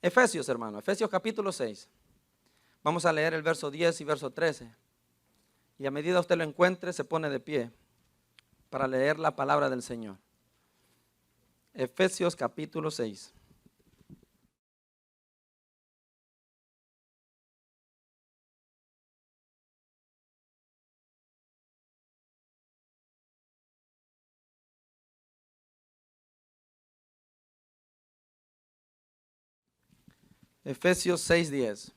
Efesios, hermano, Efesios capítulo 6. Vamos a leer el verso 10 y verso 13. Y a medida usted lo encuentre, se pone de pie para leer la palabra del Señor. Efesios capítulo 6. Efesios 6:10.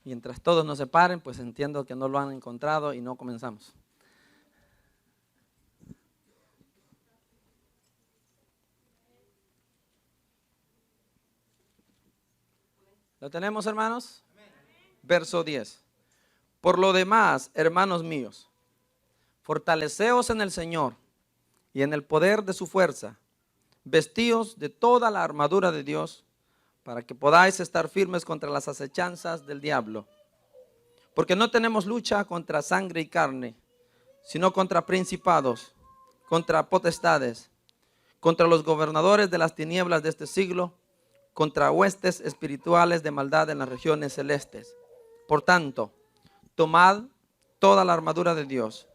Mientras todos nos separen, pues entiendo que no lo han encontrado y no comenzamos. ¿Lo tenemos, hermanos? Verso 10. Por lo demás, hermanos míos, fortaleceos en el Señor y en el poder de su fuerza, vestíos de toda la armadura de Dios, para que podáis estar firmes contra las acechanzas del diablo. Porque no tenemos lucha contra sangre y carne, sino contra principados, contra potestades, contra los gobernadores de las tinieblas de este siglo, contra huestes espirituales de maldad en las regiones celestes. Por tanto, tomad toda la armadura de Dios,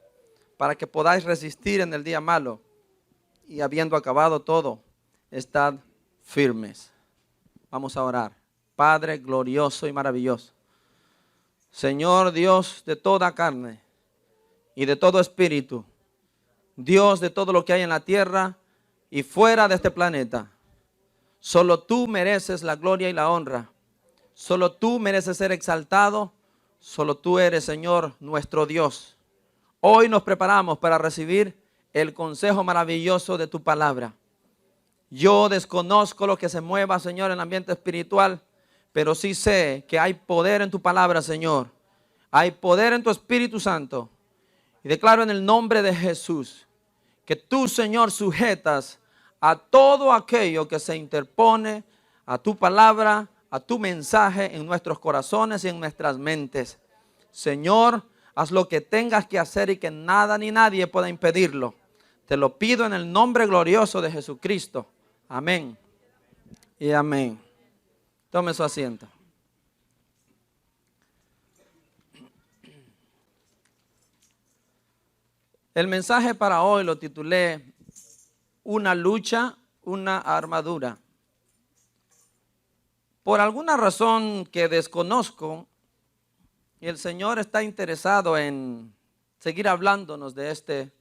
para que podáis resistir en el día malo, y habiendo acabado todo, estad firmes. Vamos a orar. Padre glorioso y maravilloso, Señor Dios de toda carne y de todo espíritu, Dios de todo lo que hay en la tierra y fuera de este planeta, solo tú mereces la gloria y la honra. Solo tú mereces ser exaltado. Solo tú eres, Señor, nuestro Dios. Hoy nos preparamos para recibir el consejo maravilloso de tu palabra. Yo desconozco lo que se mueva, Señor, en el ambiente espiritual, pero sí sé que hay poder en tu palabra, Señor. Hay poder en tu Espíritu Santo. Y declaro en el nombre de Jesús que tú, Señor, sujetas a todo aquello que se interpone a tu palabra, a tu mensaje en nuestros corazones y en nuestras mentes. Señor, haz lo que tengas que hacer y que nada ni nadie pueda impedirlo. Te lo pido en el nombre glorioso de Jesucristo. Amén y amén. Tome su asiento. El mensaje para hoy lo titulé Una lucha, una armadura. Por alguna razón que desconozco, el Señor está interesado en seguir hablándonos de este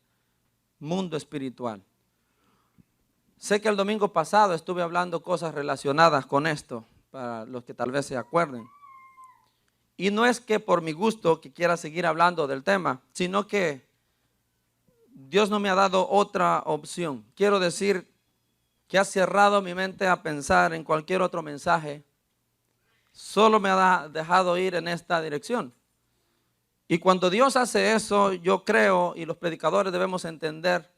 mundo espiritual. Sé que el domingo pasado estuve hablando cosas relacionadas con esto, para los que tal vez se acuerden. Y no es que por mi gusto que quiera seguir hablando del tema, sino que Dios no me ha dado otra opción. Quiero decir que ha cerrado mi mente a pensar en cualquier otro mensaje. Solo me ha dejado ir en esta dirección. Y cuando Dios hace eso, yo creo, y los predicadores debemos entender,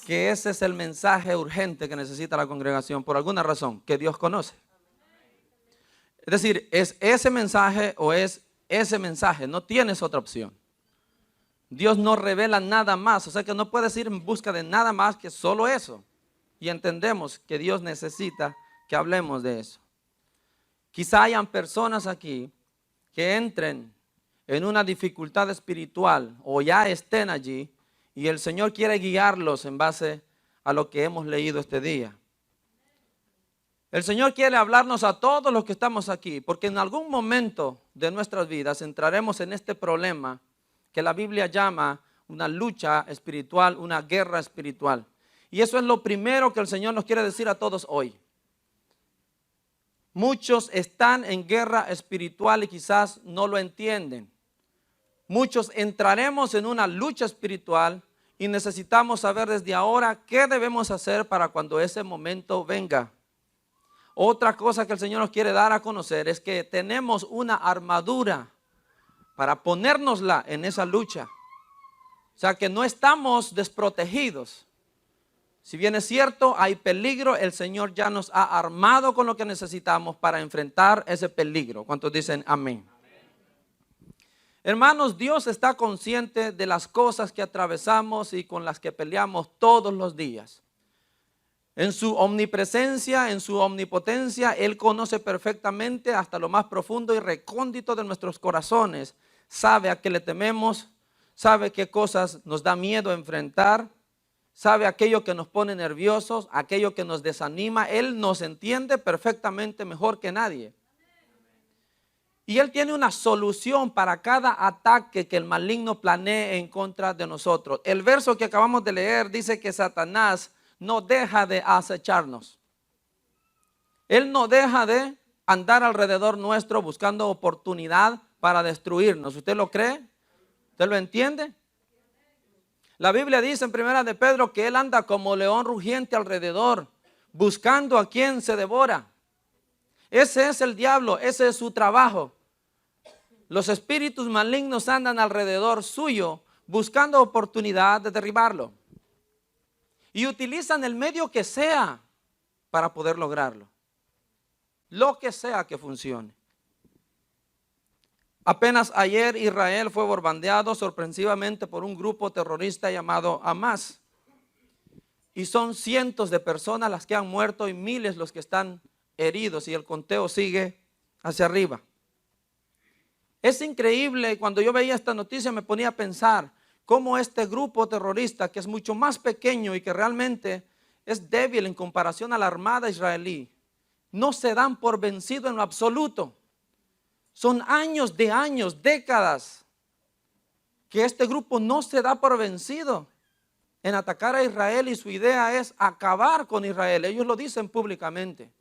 que ese es el mensaje urgente que necesita la congregación por alguna razón que Dios conoce. Es decir, es ese mensaje o es ese mensaje, no tienes otra opción. Dios no revela nada más, o sea que no puedes ir en busca de nada más que solo eso. Y entendemos que Dios necesita que hablemos de eso. Quizá hayan personas aquí que entren en una dificultad espiritual o ya estén allí y el Señor quiere guiarlos en base a lo que hemos leído este día. El Señor quiere hablarnos a todos los que estamos aquí, porque en algún momento de nuestras vidas entraremos en este problema que la Biblia llama una lucha espiritual, una guerra espiritual. Y eso es lo primero que el Señor nos quiere decir a todos hoy. Muchos están en guerra espiritual y quizás no lo entienden. Muchos entraremos en una lucha espiritual y necesitamos saber desde ahora qué debemos hacer para cuando ese momento venga. Otra cosa que el Señor nos quiere dar a conocer es que tenemos una armadura para ponérnosla en esa lucha. O sea que no estamos desprotegidos. Si bien es cierto, hay peligro, el Señor ya nos ha armado con lo que necesitamos para enfrentar ese peligro. ¿Cuántos dicen amén? Hermanos, Dios está consciente de las cosas que atravesamos y con las que peleamos todos los días. En su omnipresencia, en su omnipotencia, Él conoce perfectamente hasta lo más profundo y recóndito de nuestros corazones. Sabe a qué le tememos, sabe qué cosas nos da miedo enfrentar, sabe aquello que nos pone nerviosos, aquello que nos desanima. Él nos entiende perfectamente mejor que nadie. Y Él tiene una solución para cada ataque que el maligno planee en contra de nosotros. El verso que acabamos de leer dice que Satanás no deja de acecharnos. Él no deja de andar alrededor nuestro buscando oportunidad para destruirnos. ¿Usted lo cree? ¿Usted lo entiende? La Biblia dice en primera de Pedro que Él anda como león rugiente alrededor, buscando a quien se devora. Ese es el diablo, ese es su trabajo. Los espíritus malignos andan alrededor suyo, buscando oportunidad de derribarlo. Y utilizan el medio que sea para poder lograrlo. Lo que sea que funcione. Apenas ayer Israel fue bombardeado sorpresivamente por un grupo terrorista llamado Hamas. Y son cientos de personas las que han muerto y miles los que están heridos, y el conteo sigue hacia arriba. Es increíble, cuando yo veía esta noticia me ponía a pensar cómo este grupo terrorista, que es mucho más pequeño y que realmente es débil en comparación a la armada israelí, no se dan por vencido en lo absoluto. Son años, décadas, que este grupo no se da por vencido en atacar a Israel, y su idea es acabar con Israel. Ellos lo dicen públicamente.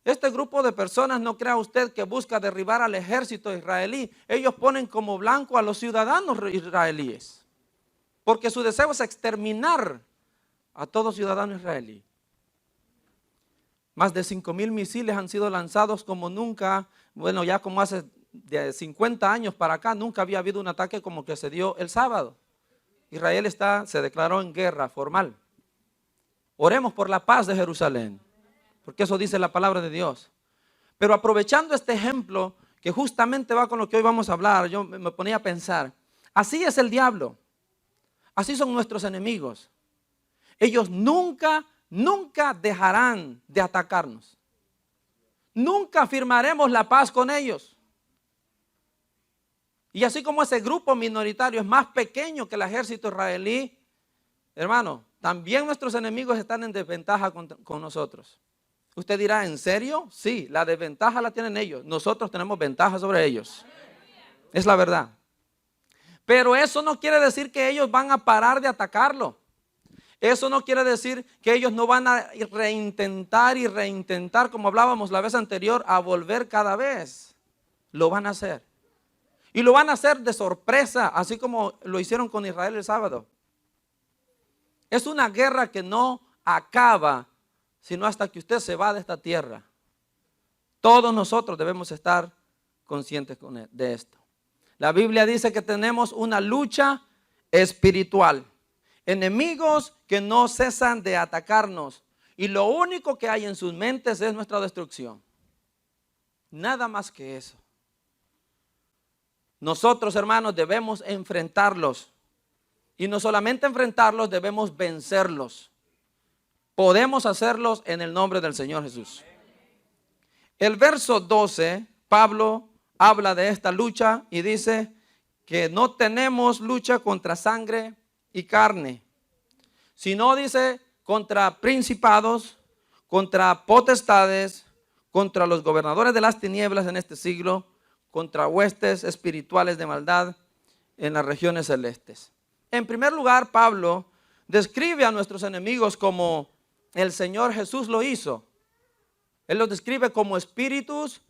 Este grupo de personas, no crea usted que busca derribar al ejército israelí. Ellos ponen como blanco a los ciudadanos israelíes, porque su deseo es exterminar a todo ciudadano israelí. Más de 5,000 misiles han sido lanzados como nunca. Bueno, ya como hace de 50 años para acá, nunca había habido un ataque como que se dio el sábado. Israel se declaró en guerra formal. Oremos por la paz de Jerusalén, porque eso dice la palabra de Dios. Pero aprovechando este ejemplo, que justamente va con lo que hoy vamos a hablar, yo me ponía a pensar, así es el diablo, así son nuestros enemigos. Ellos nunca dejarán de atacarnos. Nunca firmaremos la paz con ellos. Y así como ese grupo minoritario es más pequeño que el ejército israelí, hermano, también nuestros enemigos están en desventaja con nosotros. Usted dirá, ¿en serio? Sí, la desventaja la tienen ellos. Nosotros tenemos ventaja sobre ellos. Es la verdad. Pero eso no quiere decir que ellos van a parar de atacarlo. Eso no quiere decir que ellos no van a reintentar, como hablábamos la vez anterior, a volver cada vez. Lo van a hacer. Y lo van a hacer de sorpresa, así como lo hicieron con Israel el sábado. Es una guerra que no acaba sino hasta que usted se va de esta tierra. Todos nosotros debemos estar conscientes de esto. La Biblia dice que tenemos una lucha espiritual. Enemigos que no cesan de atacarnos. Y lo único que hay en sus mentes es nuestra destrucción. Nada más que eso. Nosotros, hermanos, debemos enfrentarlos. Y no solamente enfrentarlos, debemos vencerlos. Podemos hacerlos en el nombre del Señor Jesús. El verso 12, Pablo habla de esta lucha y dice que no tenemos lucha contra sangre y carne, sino dice contra principados, contra potestades, contra los gobernadores de las tinieblas en este siglo, contra huestes espirituales de maldad en las regiones celestes. En primer lugar, Pablo describe a nuestros enemigos como el Señor Jesús lo hizo. Él los describe como espíritus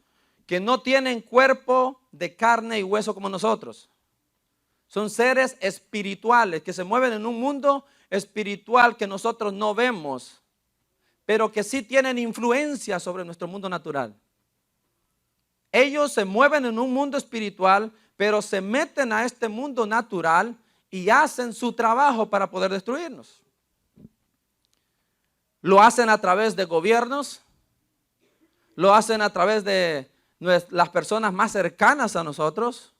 que no tienen cuerpo de carne y hueso como nosotros. Son seres espirituales que se mueven en un mundo espiritual que nosotros no vemos, pero que sí tienen influencia sobre nuestro mundo natural. Ellos se mueven en un mundo espiritual, pero se meten a este mundo natural y hacen su trabajo para poder destruirnos. Lo hacen a través de gobiernos, lo hacen a través de las personas más cercanas a nosotros,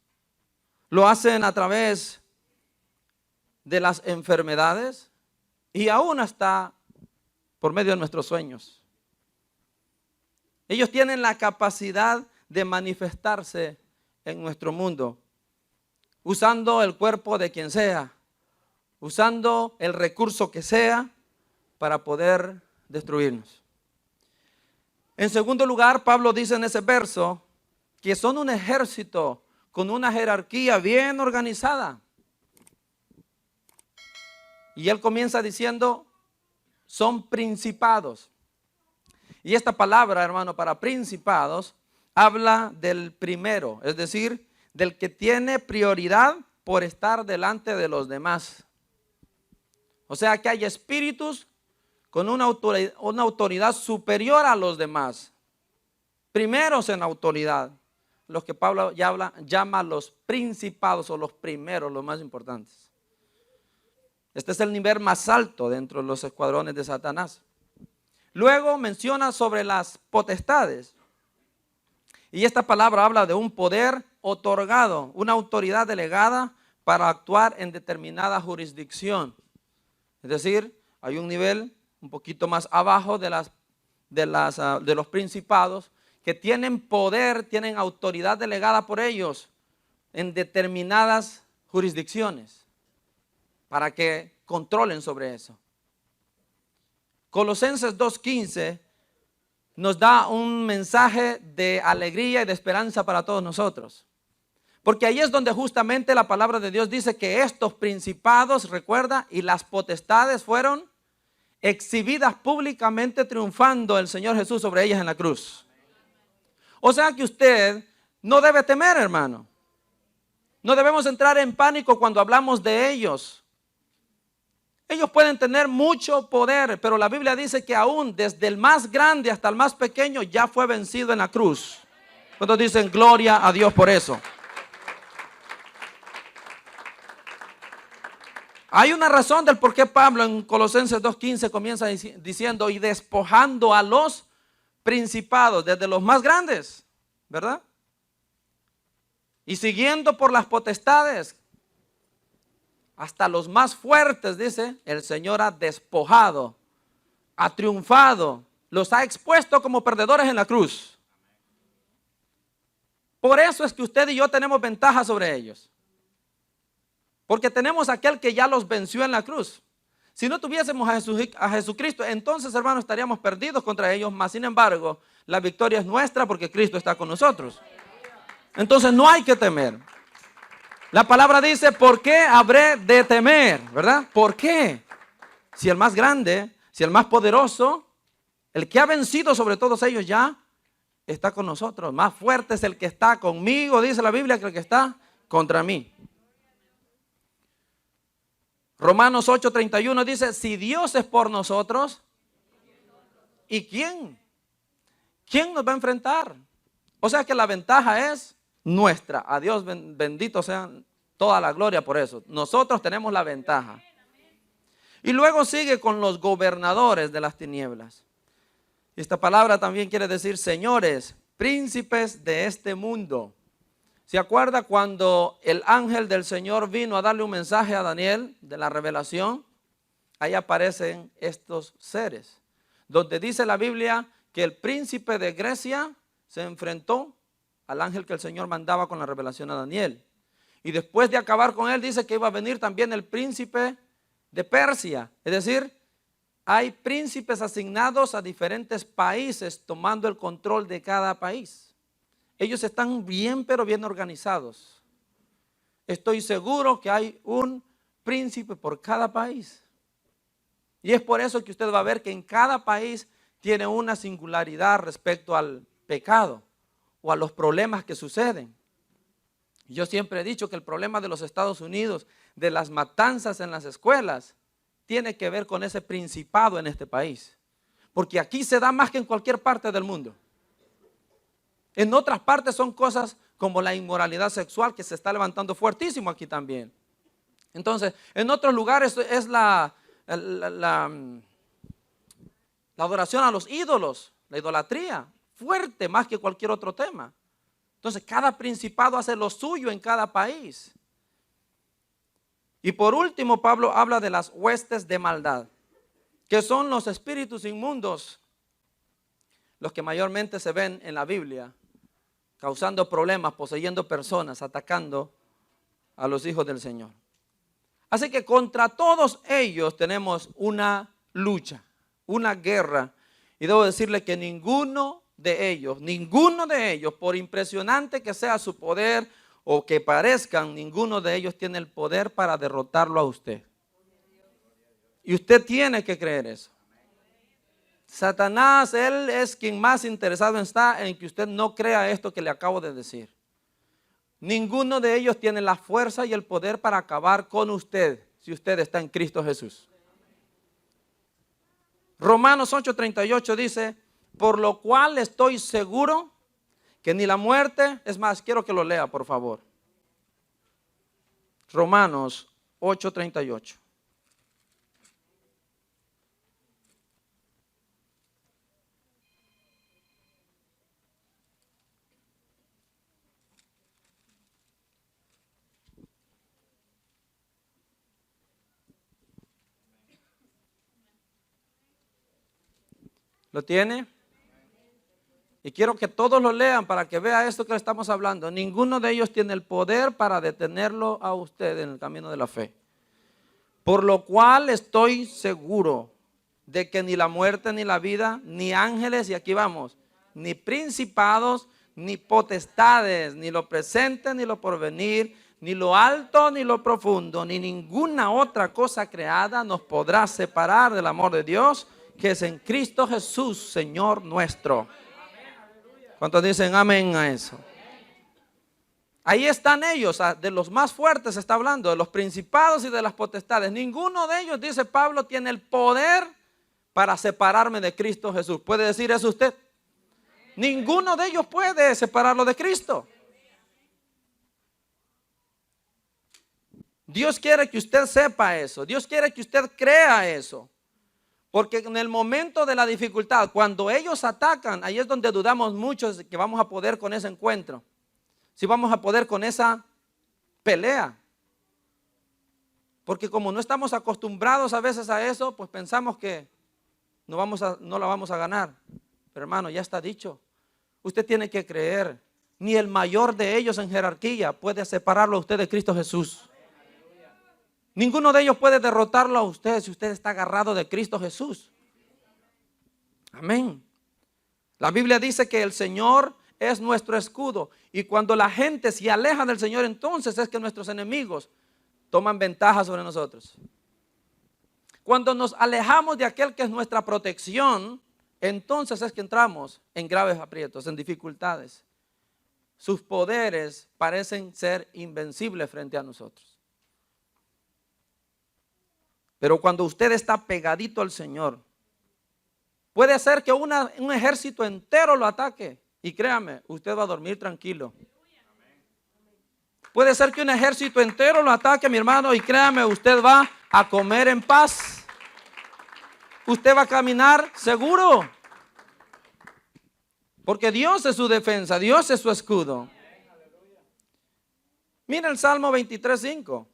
lo hacen a través de las enfermedades y aún hasta por medio de nuestros sueños. Ellos tienen la capacidad de manifestarse en nuestro mundo, usando el cuerpo de quien sea, usando el recurso que sea para poder destruirnos. En segundo lugar, Pablo dice en ese verso que son un ejército con una jerarquía bien organizada. Y él comienza diciendo, son principados. Y esta palabra, hermano, para principados, habla del primero, es decir, del que tiene prioridad por estar delante de los demás. O sea que hay espíritus con una autoridad superior a los demás. Primeros en autoridad, los que Pablo llama los principados o los primeros, los más importantes. Este es el nivel más alto dentro de los escuadrones de Satanás. Luego menciona sobre las potestades. Y esta palabra habla de un poder otorgado, una autoridad delegada para actuar en determinada jurisdicción. Es decir, hay un nivel un poquito más abajo de los principados que tienen poder, tienen autoridad delegada por ellos en determinadas jurisdicciones para que controlen sobre eso. Colosenses 2:15 nos da un mensaje de alegría y de esperanza para todos nosotros. Porque ahí es donde justamente la palabra de Dios dice que estos principados, recuerda, y las potestades fueron exhibidas públicamente triunfando el Señor Jesús sobre ellas en la cruz. O sea que usted no debe temer, hermano. No debemos entrar en pánico cuando hablamos de ellos. Ellos pueden tener mucho poder, pero la Biblia dice que aún desde el más grande hasta el más pequeño ya fue vencido en la cruz. Cuando dicen gloria a Dios por eso. Hay una razón del por qué Pablo en Colosenses 2:15 comienza diciendo y despojando a los principados, desde los más grandes, ¿verdad? Y siguiendo por las potestades, hasta los más fuertes, dice, el Señor ha despojado, ha triunfado, los ha expuesto como perdedores en la cruz. Por eso es que usted y yo tenemos ventaja sobre ellos. Porque tenemos aquel que ya los venció en la cruz. Si no tuviésemos a Jesucristo, entonces, hermanos, estaríamos perdidos contra ellos. Mas, sin embargo, la victoria es nuestra porque Cristo está con nosotros. Entonces, no hay que temer. La palabra dice, ¿por qué habré de temer? ¿Verdad? ¿Por qué? Si el más grande, si el más poderoso, el que ha vencido sobre todos ellos ya está con nosotros. Más fuerte es el que está conmigo, dice la Biblia, que el que está contra mí. Romanos 8:31 dice, si Dios es por nosotros, ¿y quién? ¿Quién nos va a enfrentar? O sea que la ventaja es nuestra. A Dios bendito sea toda la gloria por eso. Nosotros tenemos la ventaja. Y luego sigue con los gobernadores de las tinieblas. Esta palabra también quiere decir señores, príncipes de este mundo. ¿Se acuerda cuando el ángel del Señor vino a darle un mensaje a Daniel de la revelación? Ahí aparecen estos seres, donde dice la Biblia que el príncipe de Grecia se enfrentó al ángel que el Señor mandaba con la revelación a Daniel. Y después de acabar con él, dice que iba a venir también el príncipe de Persia. Es decir, hay príncipes asignados a diferentes países tomando el control de cada país. Ellos están bien, pero bien organizados. Estoy seguro que hay un príncipe por cada país. Y es por eso que usted va a ver que en cada país tiene una singularidad respecto al pecado o a los problemas que suceden. Yo siempre he dicho que el problema de los Estados Unidos, de las matanzas en las escuelas, tiene que ver con ese principado en este país. Porque aquí se da más que en cualquier parte del mundo. En otras partes son cosas como la inmoralidad sexual que se está levantando fuertísimo aquí también. Entonces, en otros lugares es la adoración a los ídolos, la idolatría, fuerte más que cualquier otro tema. Entonces, cada principado hace lo suyo en cada país. Y por último, Pablo habla de las huestes de maldad. que son los espíritus inmundos, los que mayormente se ven en la Biblia, causando problemas, poseyendo personas, atacando a los hijos del Señor. Así que contra todos ellos tenemos una lucha, una guerra. Y debo decirle que ninguno de ellos, por impresionante que sea su poder o que parezcan, ninguno de ellos tiene el poder para derrotarlo a usted. Y usted tiene que creer eso. Satanás, él es quien más interesado está en que usted no crea esto que le acabo de decir. Ninguno de ellos tiene la fuerza y el poder para acabar con usted si usted está en Cristo Jesús. Romanos 8:38 dice, por lo cual estoy seguro que ni la muerte, es más, quiero que lo lea por favor. Romanos 8:38. ¿Lo tiene? Y quiero que todos lo lean para que vea esto que estamos hablando. Ninguno de ellos tiene el poder para detenerlo a usted en el camino de la fe. Por lo cual estoy seguro de que ni la muerte, ni la vida, ni ángeles, y aquí vamos, ni principados, ni potestades, ni lo presente, ni lo porvenir, ni lo alto, ni lo profundo, ni ninguna otra cosa creada nos podrá separar del amor de Dios, que es en Cristo Jesús, Señor nuestro. ¿Cuántos dicen amén a eso? Ahí están ellos, de los más fuertes se está hablando, de los principados y de las potestades. Ninguno de ellos, dice Pablo, tiene el poder para separarme de Cristo Jesús. ¿Puede decir eso usted? Ninguno de ellos puede separarlo de Cristo. Dios quiere que usted sepa eso. Dios quiere que usted crea eso. Porque en el momento de la dificultad, cuando ellos atacan, ahí es donde dudamos mucho de que vamos a poder con ese encuentro. Si vamos a poder con esa pelea. Porque como no estamos acostumbrados a veces a eso, pues pensamos que no la vamos a ganar. Pero hermano, ya está dicho. Usted tiene que creer. Ni el mayor de ellos en jerarquía puede separarlo a usted de Cristo Jesús. Ninguno de ellos puede derrotarlo a usted si usted está agarrado de Cristo Jesús. Amén. La Biblia dice que el Señor es nuestro escudo. Y cuando la gente se aleja del Señor, entonces es que nuestros enemigos toman ventaja sobre nosotros. Cuando nos alejamos de aquel que es nuestra protección, entonces es que entramos en graves aprietos, en dificultades. Sus poderes parecen ser invencibles frente a nosotros. Pero cuando usted está pegadito al Señor, puede ser que un ejército entero lo ataque. Y créame, usted va a dormir tranquilo. Puede ser que un ejército entero lo ataque, mi hermano, y créame, usted va a comer en paz. Usted va a caminar seguro. Porque Dios es su defensa, Dios es su escudo. Mira el Salmo 23:5.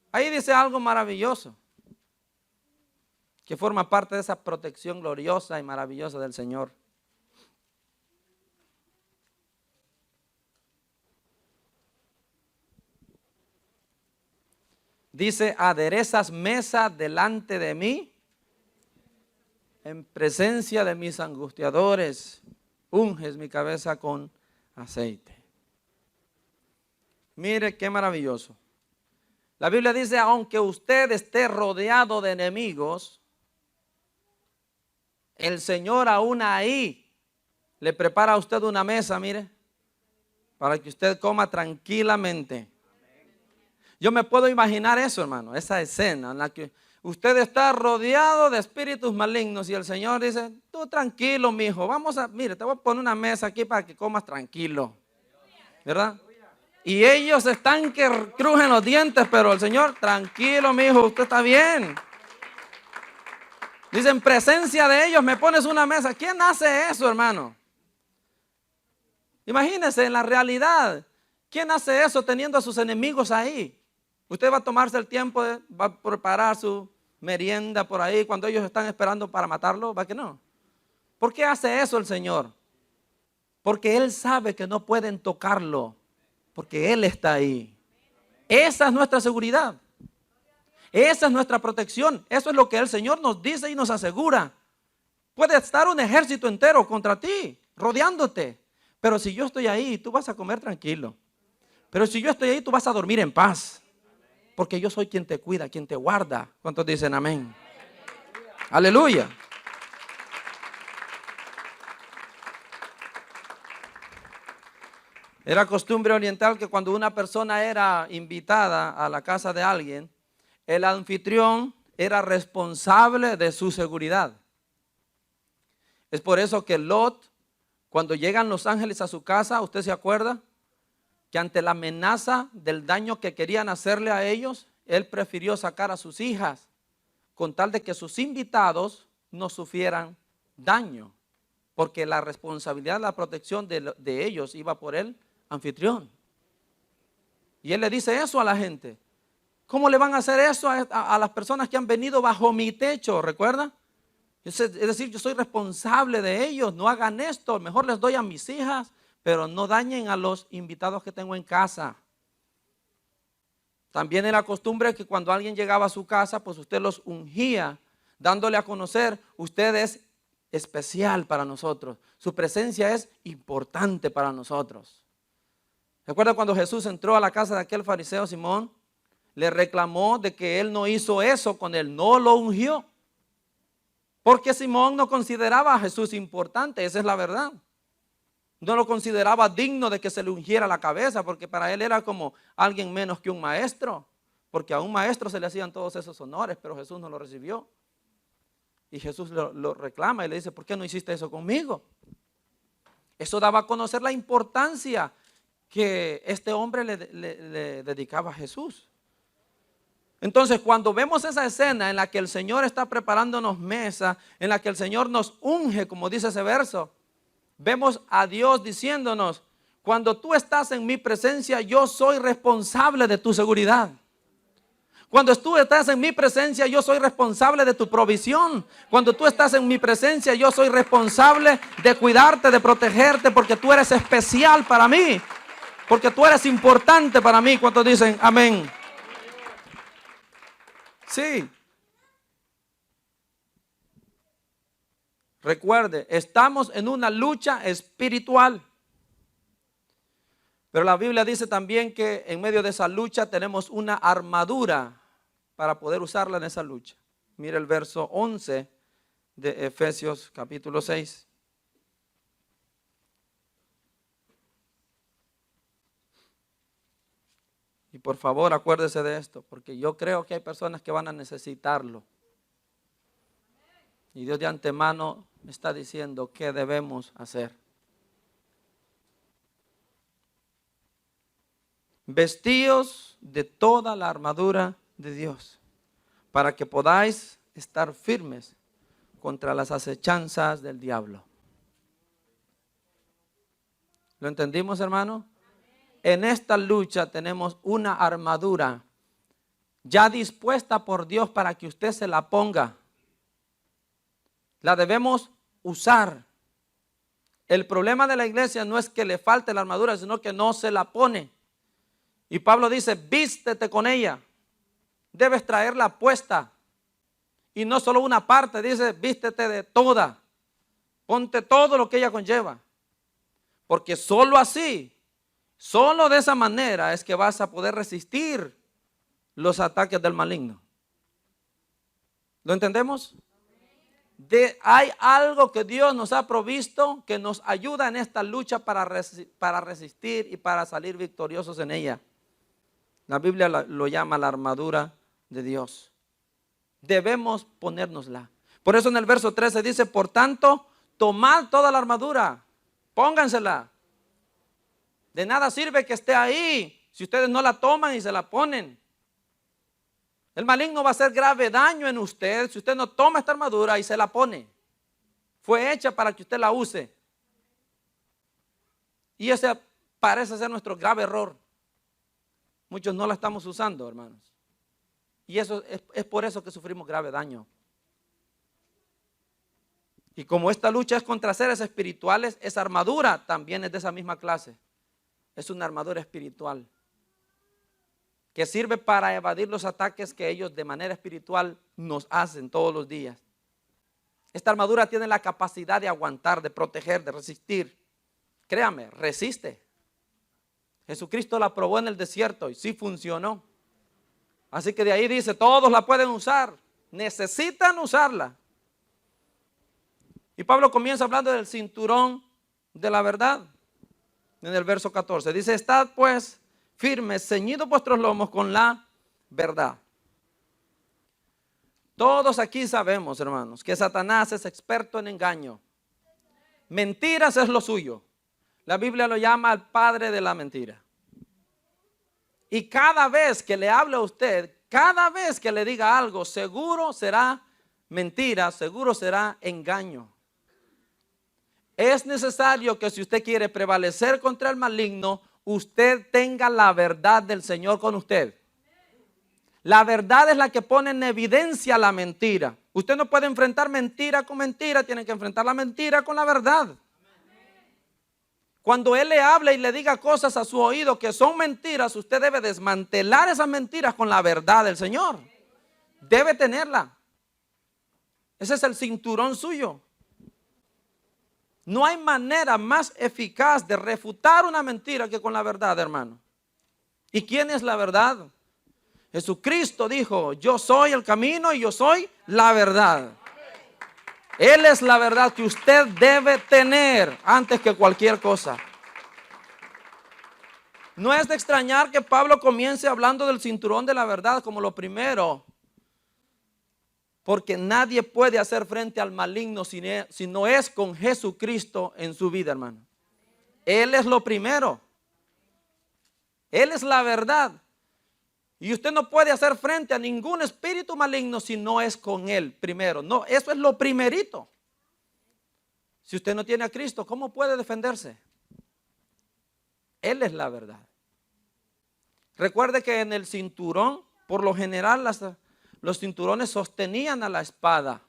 Ahí dice algo maravilloso, que forma parte de esa protección gloriosa y maravillosa del Señor. Dice, aderezas mesa delante de mí, en presencia de mis angustiadores, unges mi cabeza con aceite. Mire qué maravilloso. La Biblia dice, aunque usted esté rodeado de enemigos, el Señor aún ahí le prepara a usted una mesa, mire, para que usted coma tranquilamente. Yo me puedo imaginar eso, hermano, esa escena en la que usted está rodeado de espíritus malignos y el Señor dice, tú tranquilo, mijo, mire, te voy a poner una mesa aquí para que comas tranquilo, ¿verdad? Y ellos están que crujen los dientes, pero el Señor, tranquilo, mijo, usted está bien. Dice, en presencia de ellos me pones una mesa. ¿Quién hace eso, hermano? Imagínese en la realidad. ¿Quién hace eso teniendo a sus enemigos ahí? Usted va a tomarse el tiempo, va a preparar su merienda por ahí cuando ellos están esperando para matarlo? ¿Va que no? ¿Por qué hace eso el Señor? Porque Él sabe que no pueden tocarlo, porque Él está ahí. Esa es nuestra seguridad. Esa es nuestra protección. Eso es lo que el Señor nos dice y nos asegura. Puede estar un ejército entero contra ti, rodeándote. Pero si yo estoy ahí, tú vas a comer tranquilo. Pero si yo estoy ahí, tú vas a dormir en paz. Porque yo soy quien te cuida, quien te guarda. ¿Cuántos dicen amén? Aleluya. Era costumbre oriental que cuando una persona era invitada a la casa de alguien, el anfitrión era responsable de su seguridad. Es por eso que Lot, cuando llegan los ángeles a su casa, ¿usted se acuerda? Que ante la amenaza del daño que querían hacerle a ellos, él prefirió sacar a sus hijas con tal de que sus invitados no sufrieran daño, porque la responsabilidad, la protección de ellos iba por el anfitrión. Y él le dice eso a la gente. ¿Cómo le van a hacer eso a las personas que han venido bajo mi techo? ¿Recuerda? Es decir, yo soy responsable de ellos. No hagan esto. Mejor les doy a mis hijas, pero no dañen a los invitados que tengo en casa. También era costumbre que cuando alguien llegaba a su casa, pues usted los ungía, dándole a conocer, usted es especial para nosotros. Su presencia es importante para nosotros. ¿Recuerda cuando Jesús entró a la casa de aquel fariseo Simón? Le reclamó de que él no hizo eso con él, no lo ungió. Porque Simón no consideraba a Jesús importante, esa es la verdad. No lo consideraba digno de que se le ungiera la cabeza, porque para él era como alguien menos que un maestro. Porque a un maestro se le hacían todos esos honores, pero Jesús no lo recibió. Y Jesús lo reclama y le dice, ¿por qué no hiciste eso conmigo? Eso daba a conocer la importancia que este hombre le dedicaba a Jesús. Entonces, cuando vemos esa escena en la que el Señor está preparándonos mesa, en la que el Señor nos unge, como dice ese verso, vemos a Dios diciéndonos, cuando tú estás en mi presencia, yo soy responsable de tu seguridad. Cuando tú estás en mi presencia, yo soy responsable de tu provisión. Cuando tú estás en mi presencia, yo soy responsable de cuidarte, de protegerte, porque tú eres especial para mí. Porque tú eres importante para mí. ¿Cuántos dicen amén? Sí. Recuerde, estamos en una lucha espiritual. Pero la Biblia dice también que en medio de esa lucha tenemos una armadura para poder usarla en esa lucha. Mire el verso 11 de Efesios capítulo 6. Y por favor acuérdese de esto, porque yo creo que hay personas que van a necesitarlo. Y Dios de antemano me está diciendo qué debemos hacer. Vestíos de toda la armadura de Dios, para que podáis estar firmes contra las acechanzas del diablo. ¿Lo entendimos, hermano? En esta lucha tenemos una armadura ya dispuesta por Dios para que usted se la ponga. La debemos usar. El problema de la iglesia no es que le falte la armadura, sino que no se la pone. Y Pablo dice, vístete con ella. Debes traerla puesta. Y no solo una parte, dice, vístete de toda. Ponte todo lo que ella conlleva. Porque solo así, solo de esa manera es que vas a poder resistir los ataques del maligno. ¿Lo entendemos? Hay algo que Dios nos ha provisto que nos ayuda en esta lucha para resistir y para salir victoriosos en ella. La Biblia lo llama la armadura de Dios. Debemos ponérnosla. Por eso en el verso 13 dice, por tanto, tomad toda la armadura, póngansela. De nada sirve que esté ahí si ustedes no la toman y se la ponen. El maligno va a hacer grave daño en usted si usted no toma esta armadura y se la pone. Fue hecha para que usted la use. Y ese parece ser nuestro grave error. Muchos no la estamos usando, hermanos. Y eso es por eso que sufrimos grave daño. Y como esta lucha es contra seres espirituales, esa armadura también es de esa misma clase. Es una armadura espiritual que sirve para evadir los ataques que ellos de manera espiritual nos hacen todos los días. Esta armadura tiene la capacidad de aguantar, de proteger, de resistir. Créame, resiste. Jesucristo la probó en el desierto y sí funcionó. Así que de ahí dice, todos la pueden usar, necesitan usarla. Y Pablo comienza hablando del cinturón de la verdad. En el verso 14 dice, estad pues firmes, ceñidos vuestros lomos con la verdad. Todos aquí sabemos, hermanos, que Satanás es experto en engaño. Mentiras es lo suyo. La Biblia lo llama al padre de la mentira. Y cada vez que le hable a usted, cada vez que le diga algo, seguro será mentira, seguro será engaño. Es necesario que si usted quiere prevalecer contra el maligno, usted tenga la verdad del Señor con usted. La verdad es la que pone en evidencia la mentira. Usted no puede enfrentar mentira con mentira, tiene que enfrentar la mentira con la verdad. Cuando Él le hable y le diga cosas a su oído que son mentiras, usted debe desmantelar esas mentiras con la verdad del Señor. Debe tenerla. Ese es el cinturón suyo. No hay manera más eficaz de refutar una mentira que con la verdad, hermano. ¿Y quién es la verdad? Jesucristo dijo, yo soy el camino y yo soy la verdad. Él es la verdad que usted debe tener antes que cualquier cosa. No es de extrañar que Pablo comience hablando del cinturón de la verdad como lo primero. Porque nadie puede hacer frente al maligno si no es con Jesucristo en su vida, hermano. Él es lo primero. Él es la verdad. Y usted no puede hacer frente a ningún espíritu maligno si no es con Él primero. No, eso es lo primerito. Si usted no tiene a Cristo, ¿cómo puede defenderse? Él es la verdad. Recuerde que en el cinturón, por lo general, los cinturones sostenían a la espada.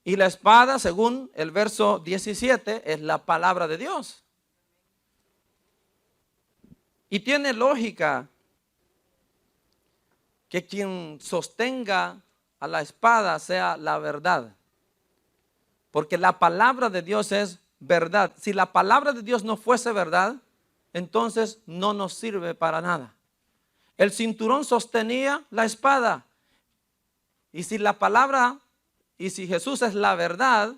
Y la espada, según el verso 17, es la palabra de Dios. Y tiene lógica que quien sostenga a la espada sea la verdad. Porque la palabra de Dios es verdad. Si la palabra de Dios no fuese verdad, entonces no nos sirve para nada. El cinturón sostenía la espada. Y si la palabra, y si Jesús es la verdad,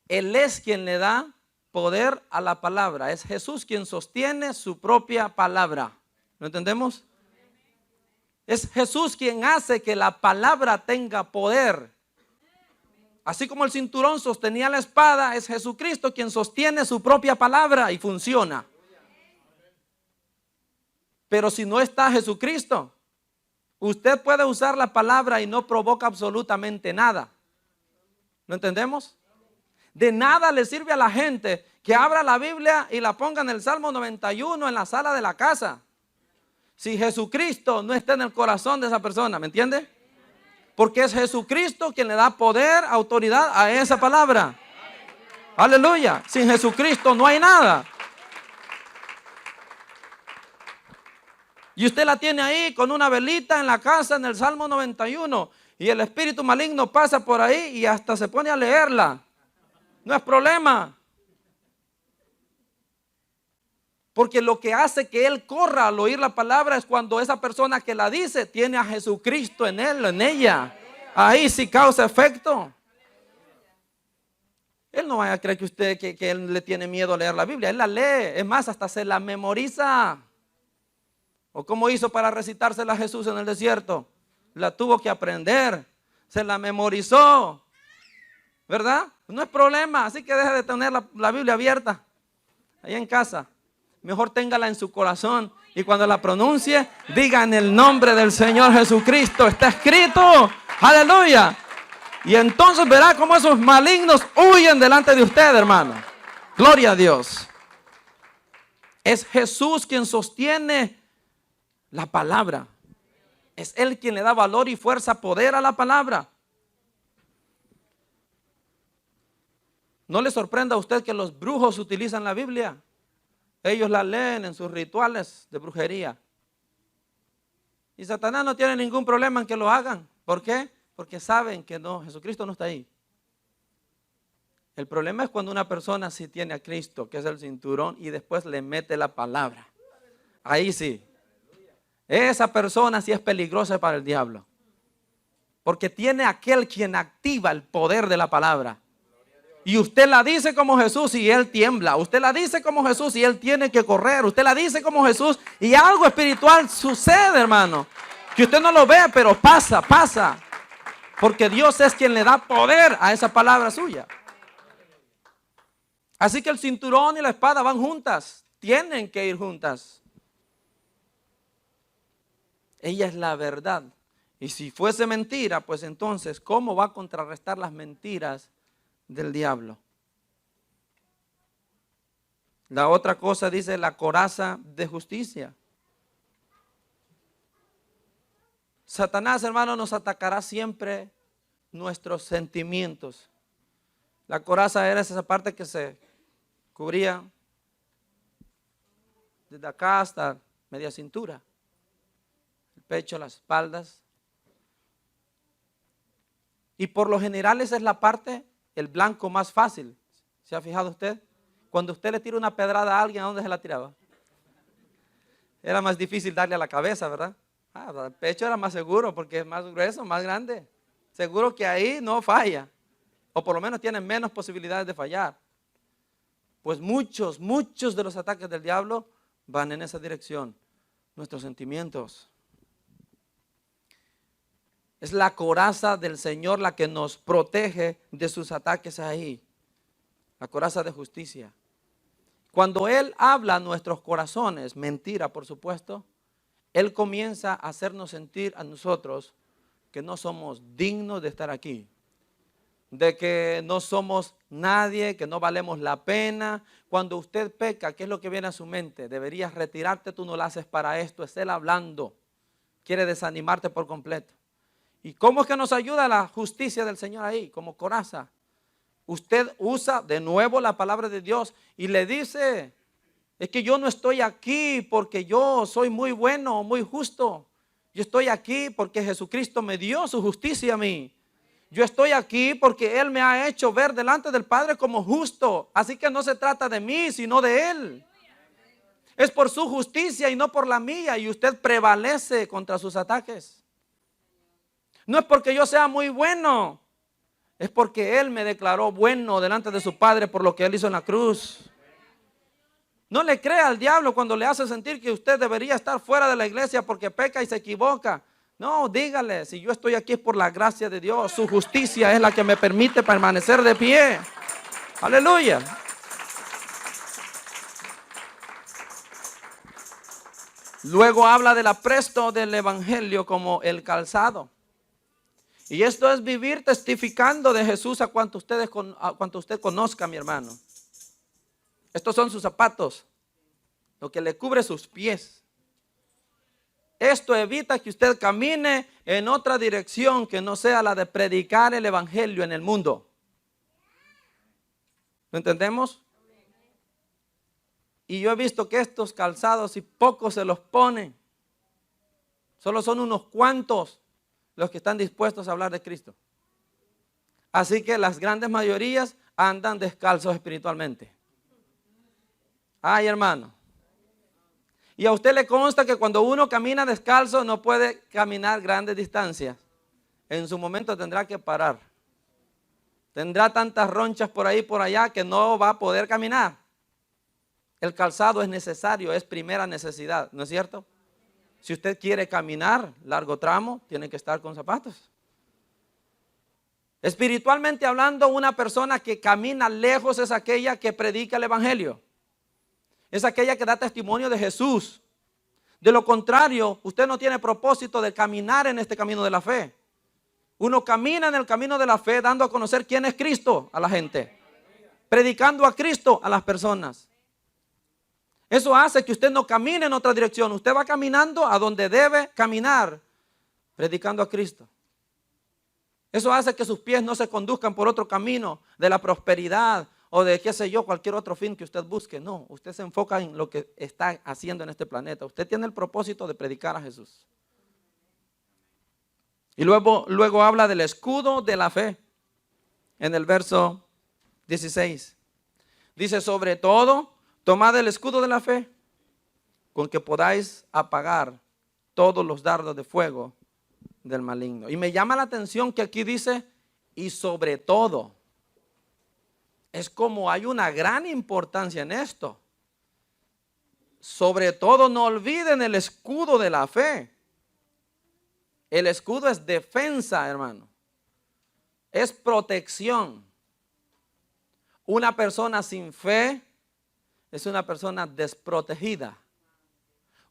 Él es quien le da poder a la palabra. Es Jesús quien sostiene su propia palabra. ¿Lo entendemos? Es Jesús quien hace que la palabra tenga poder. Así como el cinturón sostenía la espada, es Jesucristo quien sostiene su propia palabra y funciona. Pero si no está Jesucristo, usted puede usar la palabra y no provoca absolutamente nada. ¿Lo entendemos? De nada le sirve a la gente que abra la Biblia y la ponga en el Salmo 91 en la sala de la casa, si Jesucristo no está en el corazón de esa persona. ¿Me entiende? Porque es Jesucristo quien le da poder, autoridad a esa palabra. Aleluya. Sin Jesucristo no hay nada. Y usted la tiene ahí con una velita en la casa en el Salmo 91. Y el espíritu maligno pasa por ahí y hasta se pone a leerla. No es problema. Porque lo que hace que él corra al oír la palabra es cuando esa persona que la dice tiene a Jesucristo en él, en ella. Ahí sí causa efecto. Él no vaya a creer que usted que él le tiene miedo a leer la Biblia. Él la lee. Es más, hasta se la memoriza. ¿O cómo hizo para recitársela a Jesús en el desierto? La tuvo que aprender. Se la memorizó. ¿Verdad? No es problema. Así que deje de tener la Biblia abierta ahí en casa. Mejor téngala en su corazón y cuando la pronuncie, diga en el nombre del Señor Jesucristo. Está escrito. Aleluya. Y entonces verá cómo esos malignos huyen delante de usted, hermano. Gloria a Dios. Es Jesús quien sostiene la palabra. Es Él quien le da valor y fuerza, poder a la palabra. No le sorprenda a usted que los brujos utilizan la Biblia. Ellos la leen en sus rituales de brujería. Y Satanás no tiene ningún problema en que lo hagan. ¿Por qué? Porque saben que no, Jesucristo no está ahí. El problema es cuando una persona sí tiene a Cristo, que es el cinturón, y después le mete la palabra. Ahí sí. Esa persona sí es peligrosa para el diablo. Porque tiene aquel quien activa el poder de la palabra. Y usted la dice como Jesús y él tiembla. Usted la dice como Jesús y él tiene que correr. Usted la dice como Jesús y algo espiritual sucede, hermano. Que usted no lo ve, pero pasa. Porque Dios es quien le da poder a esa palabra suya. Así que el cinturón y la espada van juntas. Tienen que ir juntas. Ella es la verdad. Y si fuese mentira, pues entonces, ¿cómo va a contrarrestar las mentiras del diablo? La otra cosa dice la coraza de justicia. Satanás, hermano, nos atacará siempre nuestros sentimientos. La coraza era esa parte que se cubría desde acá hasta media cintura, el pecho, las espaldas. Y por lo general esa es la parte, el blanco más fácil. ¿Se ha fijado usted? Cuando usted le tira una pedrada a alguien, ¿a dónde se la tiraba? Era más difícil darle a la cabeza, ¿verdad? El pecho era más seguro porque es más grueso, más grande. Seguro que ahí no falla. O por lo menos tiene menos posibilidades de fallar. Pues muchos de los ataques del diablo van en esa dirección. Nuestros sentimientos. Es la coraza del Señor la que nos protege de sus ataques ahí. La coraza de justicia. Cuando Él habla a nuestros corazones, mentira por supuesto, Él comienza a hacernos sentir a nosotros que no somos dignos de estar aquí. De que no somos nadie, que no valemos la pena. Cuando usted peca, ¿qué es lo que viene a su mente? Deberías retirarte, tú no lo haces para esto. Es Él hablando. Quiere desanimarte por completo. ¿Y cómo es que nos ayuda la justicia del Señor ahí? Como coraza. Usted usa de nuevo la palabra de Dios y le dice, es que yo no estoy aquí porque yo soy muy bueno, muy justo. Yo estoy aquí porque Jesucristo me dio su justicia a mí. Yo estoy aquí porque Él me ha hecho ver delante del Padre como justo. Así que no se trata de mí, sino de Él. Es por su justicia y no por la mía. Y usted prevalece contra sus ataques. No es porque yo sea muy bueno. Es porque Él me declaró bueno delante de su Padre por lo que Él hizo en la cruz. No le crea al diablo cuando le hace sentir que usted debería estar fuera de la iglesia porque peca y se equivoca. No, dígale, si yo estoy aquí es por la gracia de Dios. Su justicia es la que me permite permanecer de pie. Aleluya. Luego habla del apresto del evangelio como el calzado. Y esto es vivir testificando de Jesús a cuanto usted conozca, mi hermano. Estos son sus zapatos, lo que le cubre sus pies. Esto evita que usted camine en otra dirección que no sea la de predicar el evangelio en el mundo. ¿Lo entendemos? Y yo he visto que estos calzados y pocos se los ponen. Solo son unos cuantos los que están dispuestos a hablar de Cristo. Así que las grandes mayorías andan descalzos espiritualmente. Ay, hermano. Y a usted le consta que cuando uno camina descalzo no puede caminar grandes distancias. En su momento tendrá que parar. Tendrá tantas ronchas por ahí por allá que no va a poder caminar. El calzado es necesario, es primera necesidad, ¿no es cierto? Si usted quiere caminar largo tramo, tiene que estar con zapatos. Espiritualmente hablando, una persona que camina lejos es aquella que predica el evangelio. Es aquella que da testimonio de Jesús. De lo contrario, usted no tiene propósito de caminar en este camino de la fe. Uno camina en el camino de la fe dando a conocer quién es Cristo a la gente. Predicando a Cristo a las personas. Eso hace que usted no camine en otra dirección. Usted va caminando a donde debe caminar. predicando a Cristo. Eso hace que sus pies no se conduzcan por otro camino de la prosperidad o de qué sé yo, cualquier otro fin que usted busque. No, usted se enfoca en lo que está haciendo en este planeta. Usted tiene el propósito de predicar a Jesús. Y luego habla del escudo de la fe en el verso 16. Dice, sobre todo, tomad el escudo de la fe con que podáis apagar todos los dardos de fuego del maligno. Y me llama la atención que aquí dice, y sobre todo. Es como hay una gran importancia en esto. Sobre todo, no olviden el escudo de la fe. El escudo es defensa, hermano. Es protección. Una persona sin fe es una persona desprotegida.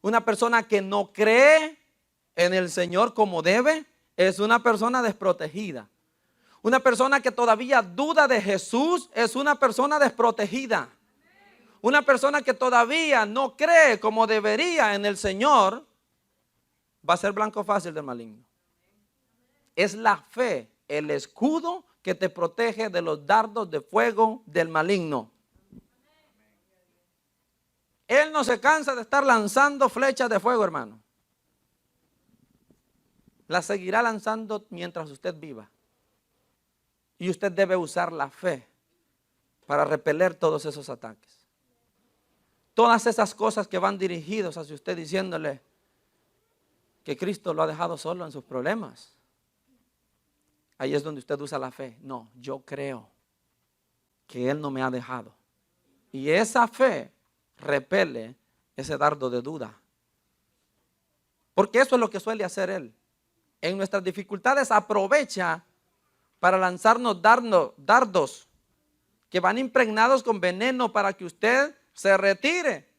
Una persona que no cree en el Señor como debe es una persona desprotegida. Una persona que todavía duda de Jesús es una persona desprotegida. Una persona que todavía no cree como debería en el Señor va a ser blanco fácil del maligno. Es la fe, el escudo que te protege de los dardos de fuego del maligno. Él no se cansa de estar lanzando flechas de fuego, hermano. Las seguirá lanzando mientras usted viva. Y usted debe usar la fe para repeler todos esos ataques. Todas esas cosas que van dirigidos hacia usted diciéndole que Cristo lo ha dejado solo en sus problemas. Ahí es donde usted usa la fe. No, yo creo que Él no me ha dejado. Y esa fe repele ese dardo de duda. Porque eso es lo que suele hacer Él. En nuestras dificultades aprovecha para lanzarnos dardos que van impregnados con veneno para que usted se retire.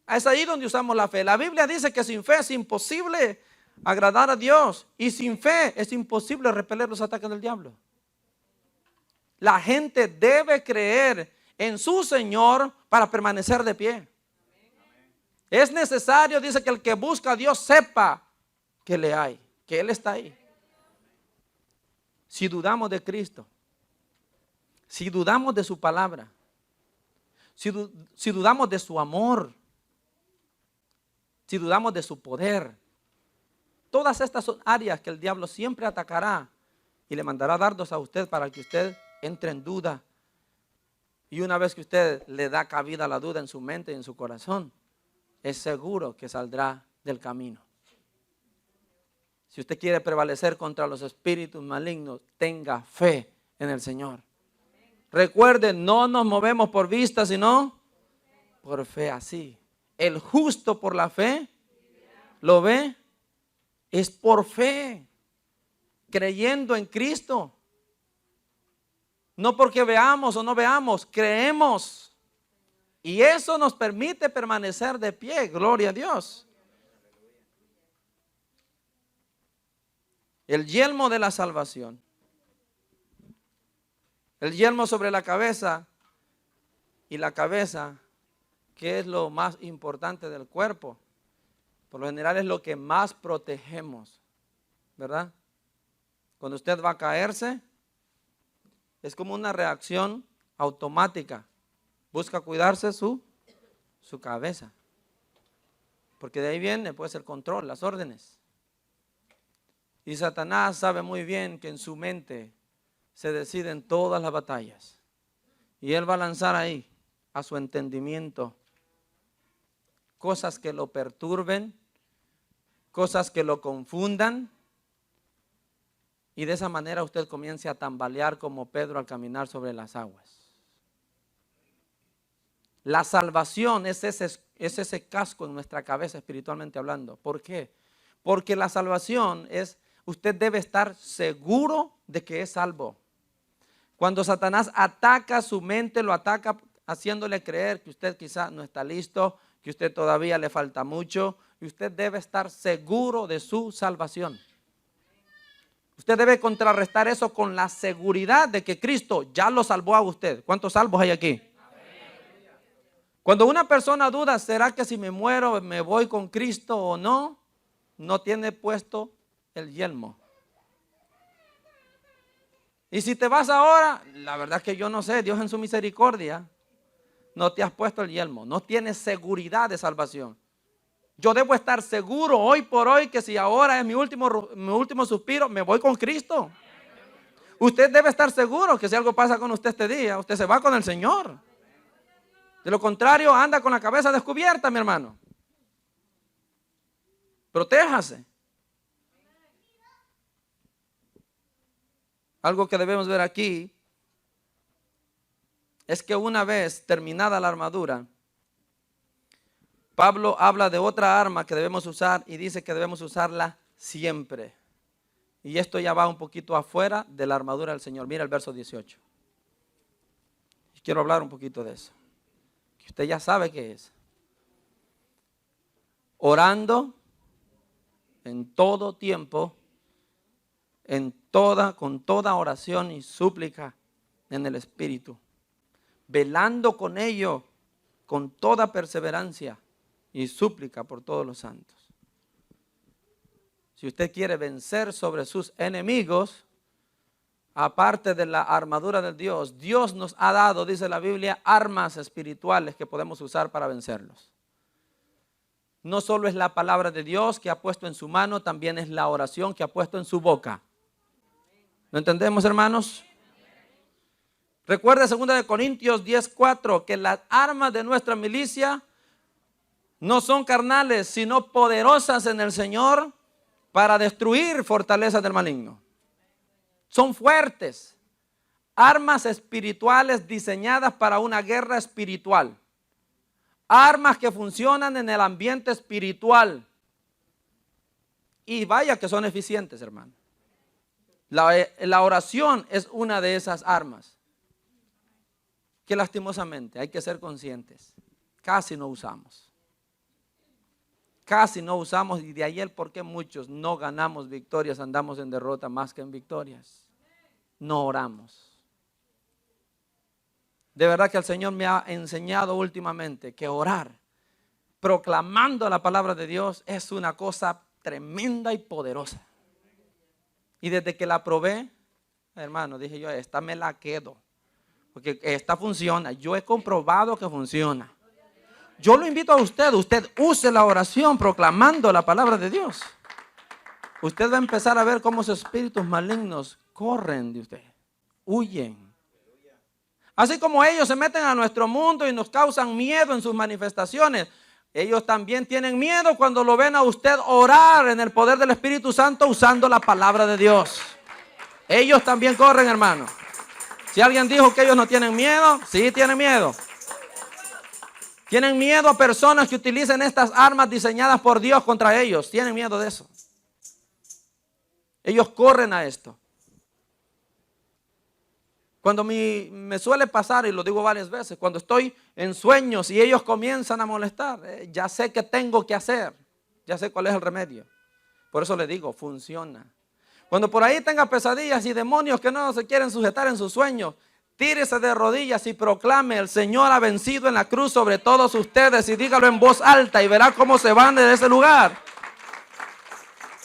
Es ahí donde usamos la fe. La Biblia dice que sin fe es imposible agradar a Dios. Y sin fe es imposible repeler los ataques del diablo. La gente debe creer en su Señor para permanecer de pie. Es necesario, dice, que el que busca a Dios sepa que le hay, que Él está ahí. Si dudamos de Cristo, si dudamos de su palabra, si dudamos de su amor, si dudamos de su poder, todas estas son áreas que el diablo siempre atacará y le mandará dardos a usted para que usted entre en duda. Y una vez que usted le da cabida a la duda en su mente y en su corazón, es seguro que saldrá del camino. Si usted quiere prevalecer contra los espíritus malignos, tenga fe en el Señor. Recuerden, no nos movemos por vista, sino por fe. Así. El justo por la fe, ¿lo ve? Es por fe, creyendo en Cristo. No porque veamos o no veamos, creemos. Y eso nos permite permanecer de pie. Gloria a Dios. El yelmo de la salvación. El yelmo sobre la cabeza. Y la cabeza, que es lo más importante del cuerpo. Por lo general es lo que más protegemos, ¿verdad? Cuando usted va a caerse, es como una reacción automática. Busca cuidarse su cabeza. Porque de ahí viene pues el control, las órdenes. Y Satanás sabe muy bien que en su mente se deciden todas las batallas. Y él va a lanzar ahí, a su entendimiento, cosas que lo perturben, cosas que lo confundan. Y de esa manera usted comience a tambalear como Pedro al caminar sobre las aguas. La salvación es ese casco en nuestra cabeza espiritualmente hablando. ¿Por qué? Porque la salvación es, usted debe estar seguro de que es salvo. Cuando Satanás ataca su mente, lo ataca haciéndole creer que usted quizá no está listo, que usted todavía le falta mucho. Y usted debe estar seguro de su salvación. Usted debe contrarrestar eso con la seguridad de que Cristo ya lo salvó a usted. ¿Cuántos salvos hay aquí? Cuando una persona duda, ¿será que si me muero me voy con Cristo o no? no tiene puesto el yelmo. Y si te vas ahora, la verdad es que yo no sé, Dios en su misericordia, no te has puesto el yelmo, no tienes seguridad de salvación. Yo debo estar seguro hoy por hoy que si ahora es mi último suspiro, me voy con Cristo. Usted debe estar seguro que si algo pasa con usted este día, usted se va con el Señor. De lo contrario, anda con la cabeza descubierta, mi hermano. Protéjase. Algo que debemos ver aquí es que una vez terminada la armadura, Pablo habla de otra arma que debemos usar y dice que debemos usarla siempre. Y esto ya va un poquito afuera de la armadura del Señor. Mira el verso 18. Y quiero hablar un poquito de eso. Que usted ya sabe qué es. Orando en todo tiempo, con toda oración y súplica en el Espíritu, velando con ello, con toda perseverancia y súplica por todos los santos. Si usted quiere vencer sobre sus enemigos, aparte de la armadura de Dios, Dios nos ha dado, dice la Biblia, armas espirituales que podemos usar para vencerlos. No solo es la palabra de Dios que ha puesto en su mano, también es la oración que ha puesto en su boca. ¿Lo entendemos, hermanos? Recuerda 2 Corintios 10:4 que las armas de nuestra milicia no son carnales, sino poderosas en el Señor para destruir fortalezas del maligno. Son fuertes, armas espirituales diseñadas para una guerra espiritual. Armas que funcionan en el ambiente espiritual. Y vaya que son eficientes, hermano. La oración es una de esas armas que lastimosamente hay que ser conscientes, casi no usamos. Casi no usamos, y de ahí el por qué muchos no ganamos victorias, andamos en derrota más que en victorias. No oramos. De verdad que el Señor me ha enseñado últimamente que orar, proclamando la palabra de Dios, es una cosa tremenda y poderosa. Y desde que la probé, hermano, dije yo, esta me la quedo, porque esta funciona. Yo he comprobado que funciona. Yo lo invito a usted use la oración proclamando la palabra de Dios. Usted va a empezar a ver cómo esos espíritus malignos corren de usted, huyen. Así como ellos se meten a nuestro mundo y nos causan miedo en sus manifestaciones, ellos también tienen miedo cuando lo ven a usted orar en el poder del Espíritu Santo usando la palabra de Dios. Ellos también corren, hermano. Si alguien dijo que ellos no tienen miedo, sí tienen miedo. Tienen miedo a personas que utilicen estas armas diseñadas por Dios contra ellos. Tienen miedo de eso. Ellos corren a esto. Cuando me suele pasar, y lo digo varias veces, cuando estoy en sueños y ellos comienzan a molestar, ya sé qué tengo que hacer. Ya sé cuál es el remedio. Por eso le digo, funciona. Cuando por ahí tenga pesadillas y demonios que no se quieren sujetar en sus sueños, tírese de rodillas y proclame: el Señor ha vencido en la cruz sobre todos ustedes, y dígalo en voz alta y verá cómo se van de ese lugar.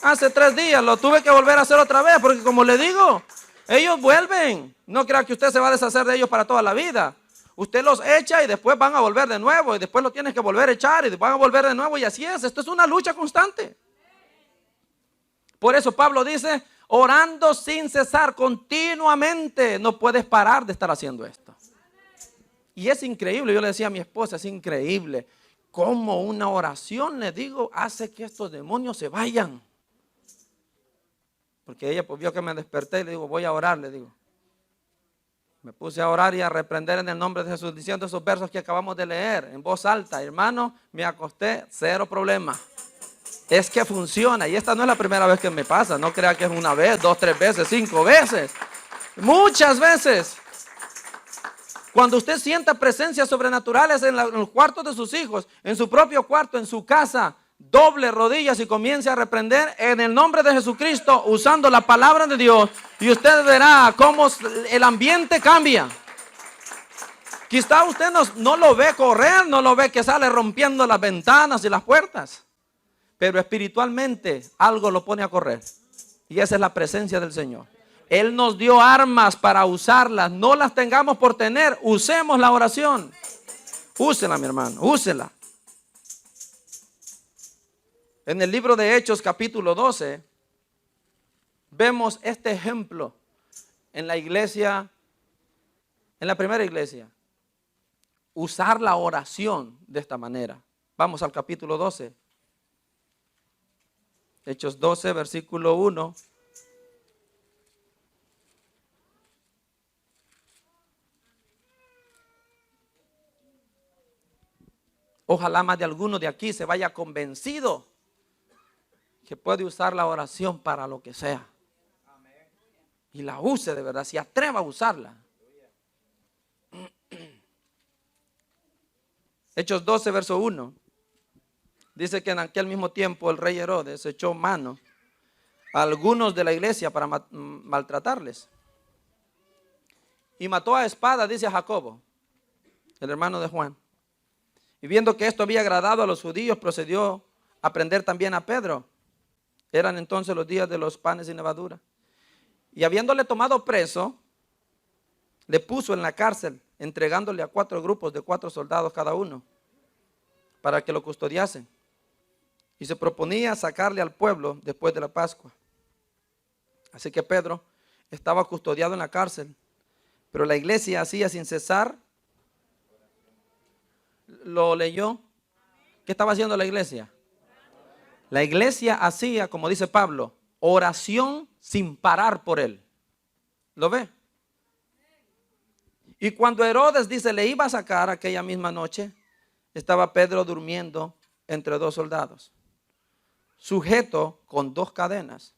Hace 3 días lo tuve que volver a hacer otra vez, porque como le digo, ellos vuelven. No crea que usted se va a deshacer de ellos para toda la vida. Usted los echa y después van a volver de nuevo, y después lo tienes que volver a echar y van a volver de nuevo, y así es. Esto es una lucha constante. Por eso Pablo dice: orando sin cesar, continuamente. No puedes parar de estar haciendo esto. Y es increíble, yo le decía a mi esposa, es increíble cómo una oración, le digo, hace que estos demonios se vayan. Porque ella pues vio que me desperté y le digo, voy a orar, le digo. Me puse a orar y a reprender en el nombre de Jesús, diciendo esos versos que acabamos de leer en voz alta. Hermano, me acosté, 0 problema. Es que funciona, y esta no es la primera vez que me pasa. No crea que es una vez, 2, 3 veces, 5 veces. Muchas veces. Cuando usted sienta presencias sobrenaturales en los cuartos de sus hijos, en su propio cuarto, en su casa, doble rodillas y comience a reprender en el nombre de Jesucristo, usando la palabra de Dios, y usted verá cómo el ambiente cambia. Quizá usted no lo ve correr, no lo ve que sale rompiendo las ventanas y las puertas, pero espiritualmente algo lo pone a correr. Y esa es la presencia del Señor. Él nos dio armas para usarlas. No las tengamos por tener. Usemos la oración. Úsela, mi hermano, úsela. En el libro de Hechos, capítulo 12, vemos este ejemplo en la iglesia, en la primera iglesia. Usar la oración de esta manera. Vamos al capítulo 12. Hechos 12, versículo 1. Ojalá más de alguno de aquí se vaya convencido que puede usar la oración para lo que sea. Y la use de verdad, se atreva a usarla. Hechos 12, verso 1. Dice que en aquel mismo tiempo el rey Herodes echó mano a algunos de la iglesia para maltratarles. Y mató a espada, dice a Jacobo, el hermano de Juan. Y viendo que esto había agradado a los judíos, procedió a prender también a Pedro. Eran entonces los días de los panes sin levadura. Y habiéndole tomado preso, le puso en la cárcel, entregándole a 4 grupos de 4 soldados cada uno, para que lo custodiasen. Y se proponía sacarle al pueblo después de la Pascua. Así que Pedro estaba custodiado en la cárcel, pero la iglesia hacía sin cesar. ¿Lo leyó? ¿Qué estaba haciendo la iglesia? La iglesia hacía, como dice Pablo, oración sin parar por él. ¿Lo ve? Y cuando Herodes dice le iba a sacar aquella misma noche, estaba Pedro durmiendo entre 2 soldados, sujeto con 2 cadenas.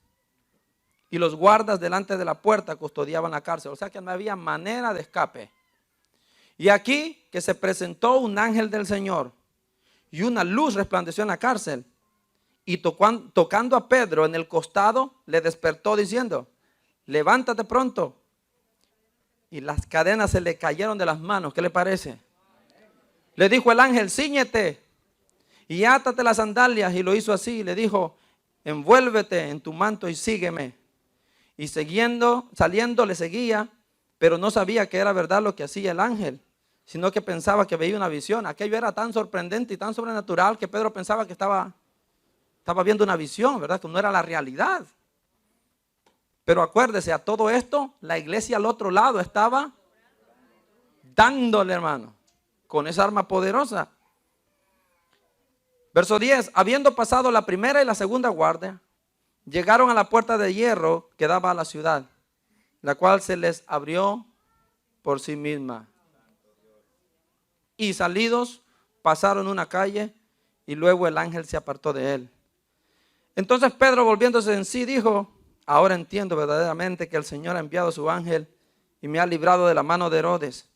Y los guardas delante de la puerta custodiaban la cárcel. O sea que no había manera de escape. Y aquí que se presentó un ángel del Señor y una luz resplandeció en la cárcel. Y tocando a Pedro en el costado, le despertó diciendo, levántate pronto. Y las cadenas se le cayeron de las manos. ¿Qué le parece? Le dijo el ángel, cíñete y átate las sandalias. Y lo hizo así. Le dijo, envuélvete en tu manto y sígueme. Y saliendo le seguía, pero no sabía que era verdad lo que hacía el ángel, sino que pensaba que veía una visión. Aquello era tan sorprendente y tan sobrenatural que Pedro pensaba que estaba viendo una visión, ¿verdad? Que no era la realidad. Pero acuérdese, a todo esto, la iglesia al otro lado estaba dándole, hermano, con esa arma poderosa. Verso 10, habiendo pasado la primera y la segunda guardia, llegaron a la puerta de hierro que daba a la ciudad, la cual se les abrió por sí misma. Y salidos, pasaron una calle y luego el ángel se apartó de él. Entonces Pedro, volviéndose en sí, dijo, ahora entiendo verdaderamente que el Señor ha enviado su ángel y me ha librado de la mano de Herodes,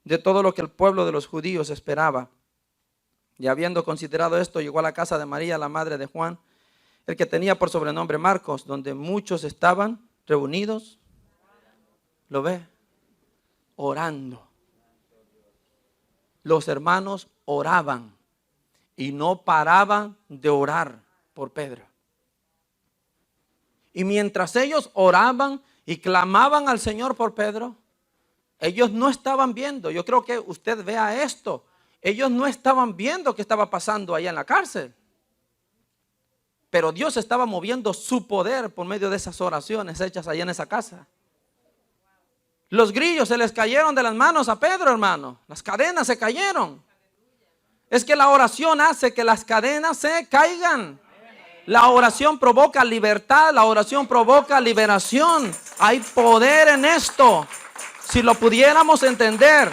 de todo lo que el pueblo de los judíos esperaba. Y habiendo considerado esto, llegó a la casa de María, la madre de Juan, el que tenía por sobrenombre Marcos, donde muchos estaban reunidos. ¿Lo ve? Orando. Los hermanos oraban y no paraban de orar por Pedro. Y mientras ellos oraban y clamaban al Señor por Pedro, ellos no estaban viendo. Yo creo que usted vea esto. Ellos no estaban viendo qué estaba pasando allá en la cárcel. Pero Dios estaba moviendo su poder por medio de esas oraciones hechas allá en esa casa. Los grillos se les cayeron de las manos a Pedro, hermano. Las cadenas se cayeron. Es que la oración hace que las cadenas se caigan. La oración provoca libertad, la oración provoca liberación. Hay poder en esto. Si lo pudiéramos entender.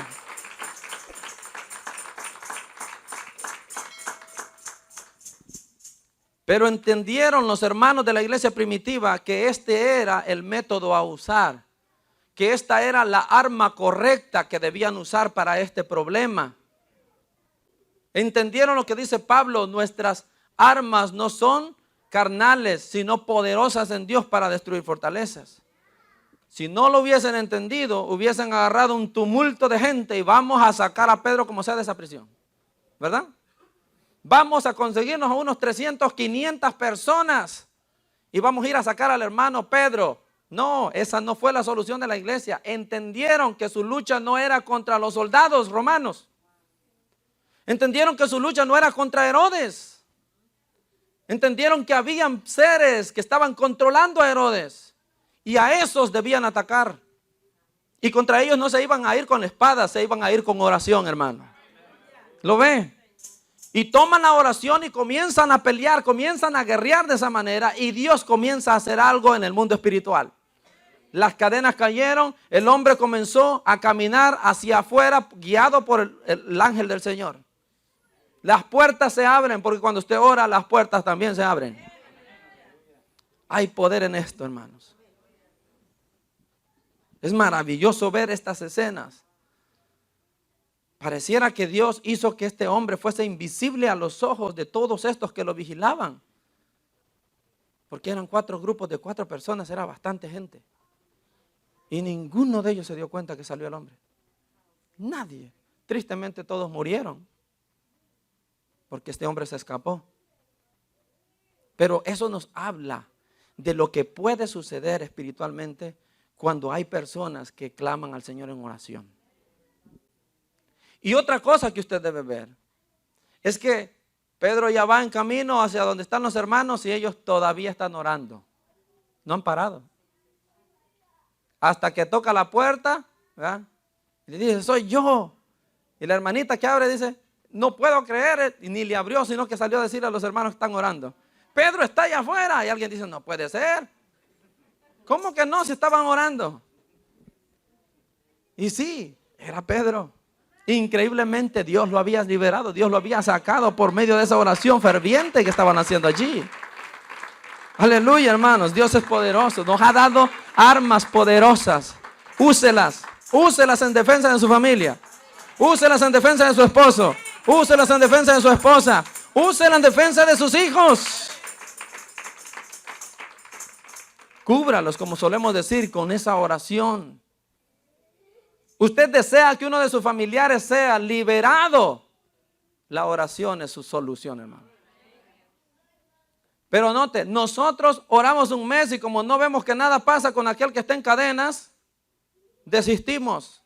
Pero entendieron los hermanos de la iglesia primitiva que este era el método a usar. Que esta era la arma correcta que debían usar para este problema. Entendieron lo que dice Pablo, nuestras armas no son carnales, sino poderosas en Dios para destruir fortalezas. Si no lo hubiesen entendido, hubiesen agarrado un tumulto de gente y vamos a sacar a Pedro como sea de esa prisión, ¿verdad? Vamos a conseguirnos a unos 300, 500 personas y vamos a ir a sacar al hermano Pedro. No, esa no fue la solución de la iglesia. Entendieron que su lucha no era contra los soldados romanos. Entendieron que su lucha no era contra Herodes. Entendieron que habían seres que estaban controlando a Herodes y a esos debían atacar. Y contra ellos no se iban a ir con la espada, se iban a ir con oración, hermano. ¿Lo ve? Y toman la oración y comienzan a pelear, comienzan a guerrear de esa manera y Dios comienza a hacer algo en el mundo espiritual. Las cadenas cayeron, el hombre comenzó a caminar hacia afuera guiado por el ángel del Señor. Las puertas se abren porque cuando usted ora las puertas también se abren. Hay poder en esto, hermanos. Es maravilloso ver estas escenas. Pareciera que Dios hizo que este hombre fuese invisible a los ojos de todos estos que lo vigilaban. Porque eran 4 grupos de 4 personas, era bastante gente. Y ninguno de ellos se dio cuenta que salió el hombre. Nadie. Tristemente todos murieron. Porque este hombre se escapó. Pero eso nos habla de lo que puede suceder espiritualmente cuando hay personas que claman al Señor en oración. Y otra cosa que usted debe ver es que Pedro ya va en camino hacia donde están los hermanos y ellos todavía están orando. No han parado. Hasta que toca la puerta, ¿verdad? Y le dice, soy yo. Y la hermanita que abre dice, no puedo creer. Y ni le abrió, sino que salió a decirle a los hermanos que están orando. Pedro está allá afuera. Y alguien dice, no puede ser. ¿Cómo que no? Si estaban orando. Y sí, era Pedro. Increíblemente Dios lo había liberado, Dios lo había sacado por medio de esa oración ferviente que estaban haciendo allí. Aleluya, hermanos, Dios es poderoso, nos ha dado armas poderosas. Úselas, úselas en defensa de su familia, úselas en defensa de su esposo, úselas en defensa de su esposa, úselas en defensa de sus hijos. Cúbralos, como solemos decir, con esa oración. Usted desea que uno de sus familiares sea liberado. La oración es su solución, hermano. Pero note, nosotros oramos un mes y como no vemos que nada pasa con aquel que está en cadenas, desistimos.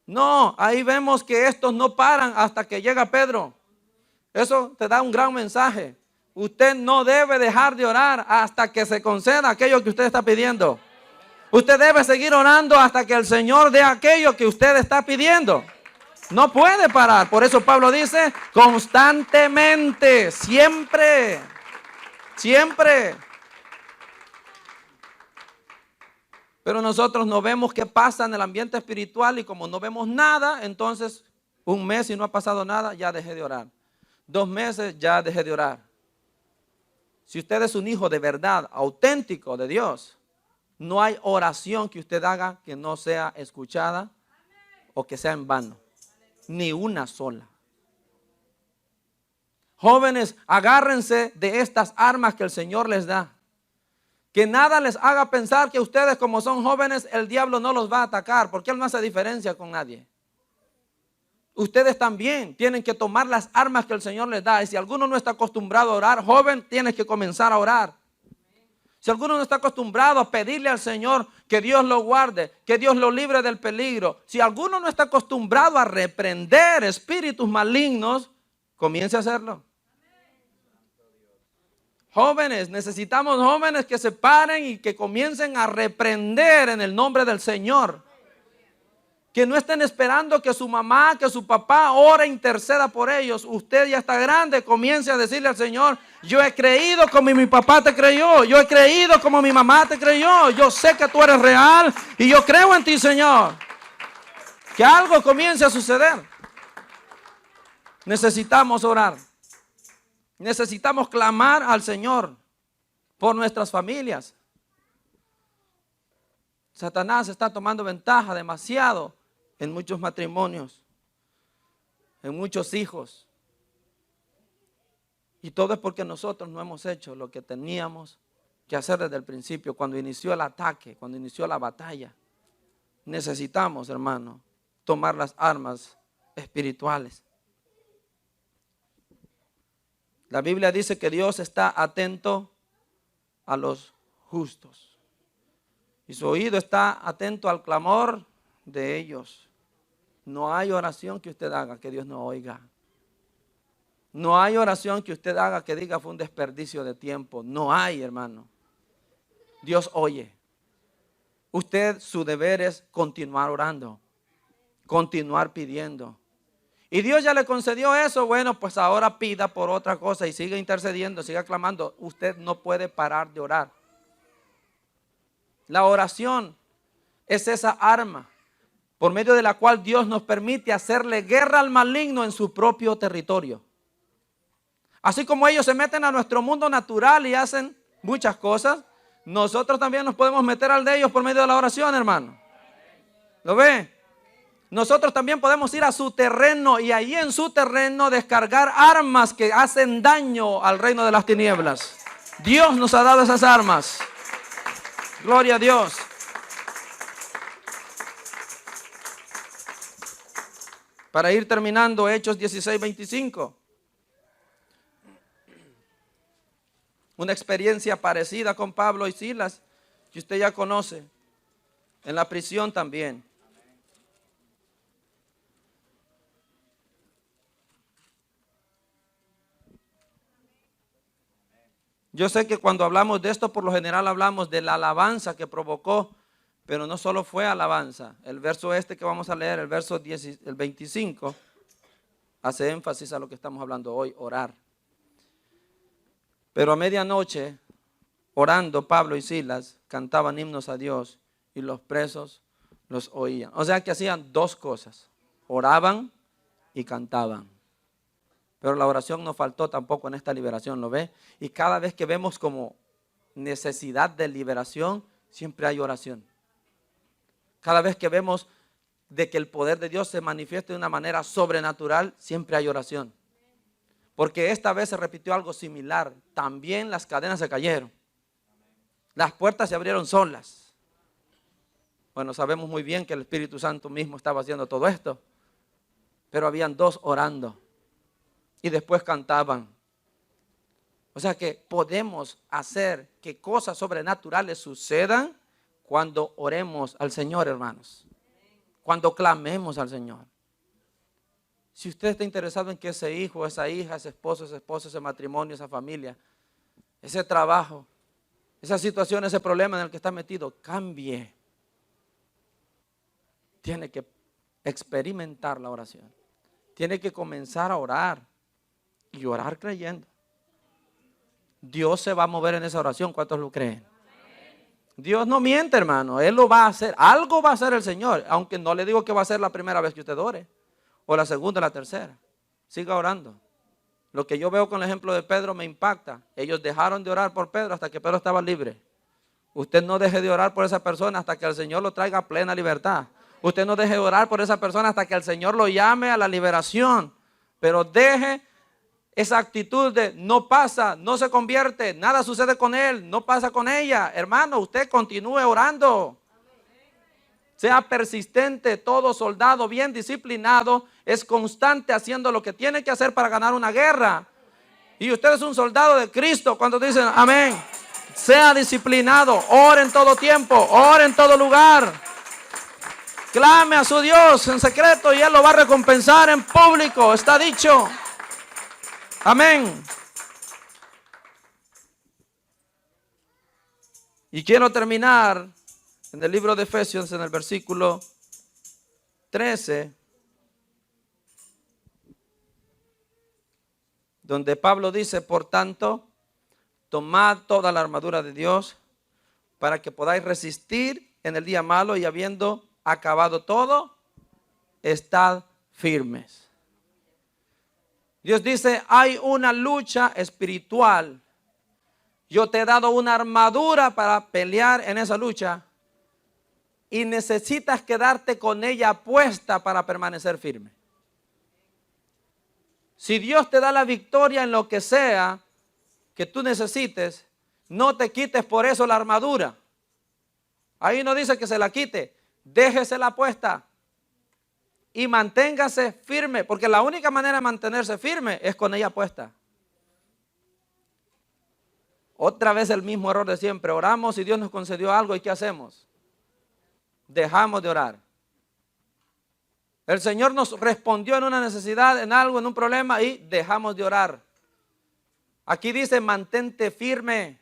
No, ahí vemos que estos no paran hasta que llega Pedro. Eso te da un gran mensaje. Usted no debe dejar de orar hasta que se conceda aquello que usted está pidiendo. Usted debe seguir orando hasta que el Señor dé aquello que usted está pidiendo. No puede parar. Por eso Pablo dice, constantemente, siempre, siempre. Pero nosotros no vemos qué pasa en el ambiente espiritual y como no vemos nada, entonces un mes y no ha pasado nada, ya dejé de orar. 2 meses, ya dejé de orar. Si usted es un hijo de verdad, auténtico de Dios, no hay oración que usted haga que no sea escuchada o que sea en vano. Ni una sola. Jóvenes, agárrense de estas armas que el Señor les da. Que nada les haga pensar que ustedes como son jóvenes, el diablo no los va a atacar, porque él no hace diferencia con nadie. Ustedes también tienen que tomar las armas que el Señor les da. Y si alguno no está acostumbrado a orar, joven, tienes que comenzar a orar. Si alguno no está acostumbrado a pedirle al Señor que Dios lo guarde, que Dios lo libre del peligro. Si alguno no está acostumbrado a reprender espíritus malignos, comience a hacerlo. Jóvenes, necesitamos jóvenes que se paren y que comiencen a reprender en el nombre del Señor. Que no estén esperando que su mamá, que su papá ore, interceda por ellos. Usted ya está grande, comience a decirle al Señor, yo he creído como mi papá te creyó, yo he creído como mi mamá te creyó, yo sé que tú eres real y yo creo en ti, Señor. Que algo comience a suceder. Necesitamos orar. Necesitamos clamar al Señor por nuestras familias. Satanás está tomando ventaja demasiado en muchos matrimonios, en muchos hijos. Y todo es porque nosotros no hemos hecho lo que teníamos que hacer desde el principio, cuando inició el ataque, cuando inició la batalla. Necesitamos, hermano, tomar las armas espirituales. La Biblia dice que Dios está atento a los justos. Y su oído está atento al clamor de ellos. No hay oración que usted haga que Dios no oiga. No hay oración que usted haga que diga fue un desperdicio de tiempo. No hay, hermano. Dios oye. Usted, su deber es continuar orando, continuar pidiendo. Y Dios ya le concedió eso. Bueno, pues ahora pida por otra cosa y siga intercediendo, siga clamando. Usted no puede parar de orar. La oración es esa arma por medio de la cual Dios nos permite hacerle guerra al maligno en su propio territorio. Así como ellos se meten a nuestro mundo natural y hacen muchas cosas, nosotros también nos podemos meter al de ellos por medio de la oración, hermano. ¿Lo ve? Nosotros también podemos ir a su terreno y ahí en su terreno descargar armas que hacen daño al reino de las tinieblas. Dios nos ha dado esas armas. Gloria a Dios. Para ir terminando, Hechos 16:25. Una experiencia parecida con Pablo y Silas, que usted ya conoce, en la prisión también. Yo sé que cuando hablamos de esto, por lo general hablamos de la alabanza que provocó, pero no solo fue alabanza. El verso que vamos a leer, el verso 25, hace énfasis a lo que estamos hablando hoy, orar. Pero a medianoche, orando, Pablo y Silas cantaban himnos a Dios y los presos los oían. O sea que hacían dos cosas, oraban y cantaban. Pero la oración no faltó tampoco en esta liberación, ¿lo ve? Y cada vez que vemos como necesidad de liberación, siempre hay oración. Cada vez que vemos de que el poder de Dios se manifieste de una manera sobrenatural, siempre hay oración. Porque esta vez se repitió algo similar. También las cadenas se cayeron. Las puertas se abrieron solas. Bueno, sabemos muy bien que el Espíritu Santo mismo estaba haciendo todo esto. Pero habían dos orando. Y después cantaban. O sea que podemos hacer que cosas sobrenaturales sucedan cuando oremos al Señor, hermanos. Cuando clamemos al Señor. Si usted está interesado en que ese hijo, esa hija, ese esposo, ese matrimonio, esa familia, ese trabajo, esa situación, ese problema en el que está metido, cambie. Tiene que experimentar la oración. Tiene que comenzar a orar y orar creyendo. Dios se va a mover en esa oración. ¿Cuántos lo creen? Dios no miente, hermano. Él lo va a hacer. Algo va a hacer el Señor. Aunque no le digo que va a ser la primera vez que usted ore. O la segunda o la tercera. Siga orando. Lo que yo veo con el ejemplo de Pedro me impacta. Ellos dejaron de orar por Pedro hasta que Pedro estaba libre. Usted no deje de orar por esa persona hasta que el Señor lo traiga a plena libertad. Usted no deje de orar por esa persona hasta que el Señor lo llame a la liberación. Pero deje esa actitud de no pasa, no se convierte, nada sucede con él, no pasa con ella. Hermano, usted continúe orando. Sea persistente. Todo soldado bien disciplinado es constante haciendo lo que tiene que hacer para ganar una guerra. Y usted es un soldado de Cristo. Cuando dicen amén, sea disciplinado, ore en todo tiempo, ore en todo lugar. Clame a su Dios en secreto y Él lo va a recompensar en público. Está dicho. Amén. Y quiero terminar en el libro de Efesios, en el versículo 13, donde Pablo dice: por tanto, tomad toda la armadura de Dios para que podáis resistir en el día malo, y habiendo acabado todo, estad firmes. Dios dice: hay una lucha espiritual. Yo te he dado una armadura para pelear en esa lucha y necesitas quedarte con ella puesta para permanecer firme. Si Dios te da la victoria en lo que sea que tú necesites, no te quites por eso la armadura. Ahí no dice que se la quite, déjesela puesta. Y manténgase firme, porque la única manera de mantenerse firme es con ella puesta. Otra vez el mismo error de siempre. Oramos y Dios nos concedió algo, ¿y qué hacemos? Dejamos de orar. El Señor nos respondió en una necesidad, en algo, en un problema, y dejamos de orar. Aquí dice, mantente firme,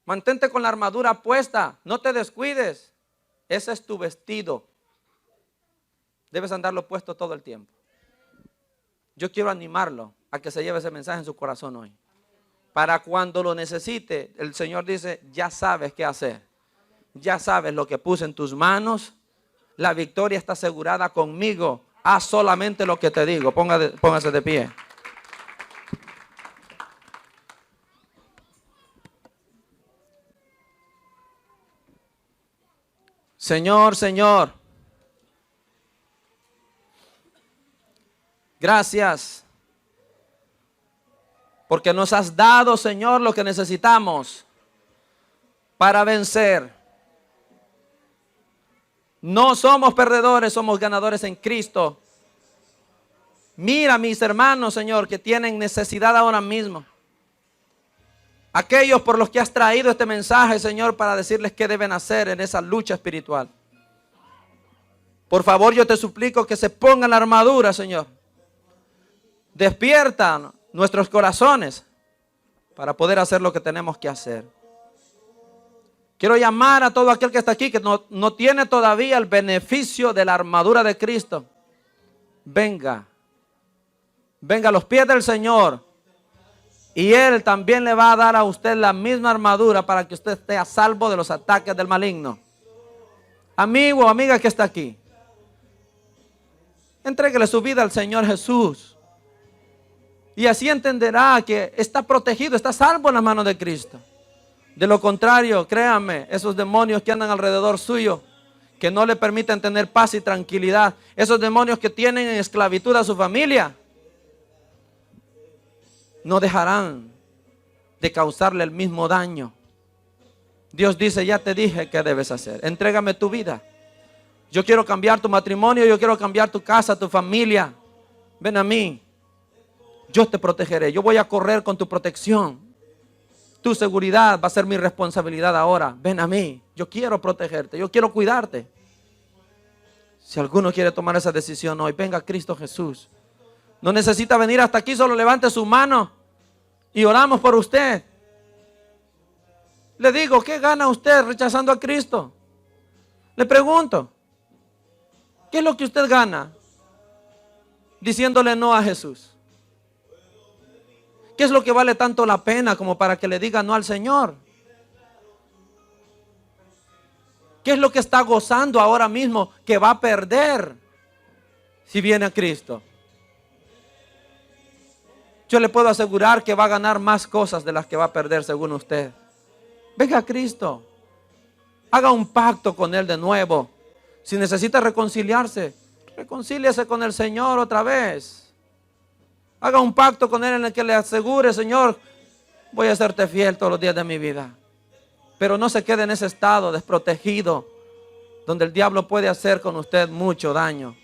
mantente con la armadura puesta, no te descuides. Ese es tu vestido. Debes andarlo puesto todo el tiempo. Yo quiero animarlo a que se lleve ese mensaje en su corazón hoy. Para cuando lo necesite, el Señor dice, ya sabes qué hacer. Ya sabes lo que puse en tus manos. La victoria está asegurada conmigo. Haz solamente lo que te digo. Póngase de pie. Señor, Señor, gracias porque nos has dado, Señor, lo que necesitamos para vencer. No somos perdedores, somos ganadores en Cristo. Mira a mis hermanos, Señor, que tienen necesidad ahora mismo. Aquellos por los que has traído este mensaje, Señor, para decirles qué deben hacer en esa lucha espiritual. Por favor, yo te suplico que se pongan la armadura, Señor. Despierta nuestros corazones para poder hacer lo que tenemos que hacer. Quiero llamar a todo aquel que está aquí que no tiene todavía el beneficio de la armadura de Cristo. Venga. Venga a los pies del Señor. Y Él también le va a dar a usted la misma armadura para que usted esté a salvo de los ataques del maligno. Amigo o amiga que está aquí, entréguele su vida al Señor Jesús. Y así entenderá que está protegido, está salvo en las manos de Cristo. De lo contrario, créanme, esos demonios que andan alrededor suyo, que no le permiten tener paz y tranquilidad, esos demonios que tienen en esclavitud a su familia, no dejarán de causarle el mismo daño. Dios dice, ya te dije qué debes hacer. Entrégame tu vida. Yo quiero cambiar tu matrimonio, yo quiero cambiar tu casa, tu familia. Ven a mí. Yo te protegeré. Yo voy a correr con tu protección. Tu seguridad va a ser mi responsabilidad ahora. Ven a mí. Yo quiero protegerte. Yo quiero cuidarte. Si alguno quiere tomar esa decisión hoy, venga a Cristo Jesús. No necesita venir hasta aquí, solo levante su mano y oramos por usted. Le digo, ¿qué gana usted rechazando a Cristo? Le pregunto, ¿qué es lo que usted gana diciéndole no a Jesús? ¿Qué es lo que vale tanto la pena como para que le diga no al Señor? ¿Qué es lo que está gozando ahora mismo que va a perder si viene a Cristo? Yo le puedo asegurar que va a ganar más cosas de las que va a perder según usted. Venga a Cristo. Haga un pacto con Él de nuevo. Si necesita reconciliarse, reconcíliese con el Señor otra vez. Haga un pacto con Él en el que le asegure, Señor, voy a serte fiel todos los días de mi vida. Pero no se quede en ese estado desprotegido, donde el diablo puede hacer con usted mucho daño.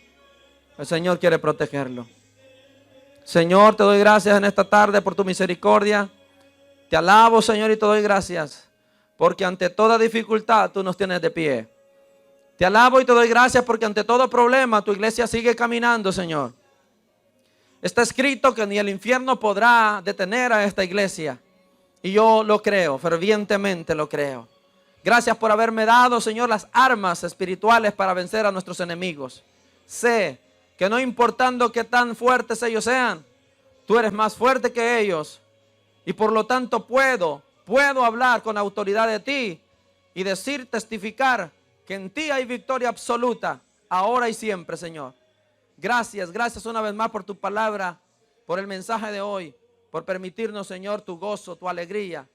El Señor quiere protegerlo. Señor, te doy gracias en esta tarde por tu misericordia. Te alabo, Señor, y te doy gracias, porque ante toda dificultad tú nos tienes de pie. Te alabo y te doy gracias porque ante todo problema tu iglesia sigue caminando, Señor. Está escrito que ni el infierno podrá detener a esta iglesia. Y yo lo creo, fervientemente lo creo. Gracias por haberme dado, Señor, las armas espirituales para vencer a nuestros enemigos. Sé que no importando qué tan fuertes ellos sean, tú eres más fuerte que ellos. Y por lo tanto puedo hablar con autoridad de ti y decir, testificar que en ti hay victoria absoluta, ahora y siempre, Señor. Gracias, gracias una vez más por tu palabra, por el mensaje de hoy, por permitirnos, Señor, tu gozo, tu alegría,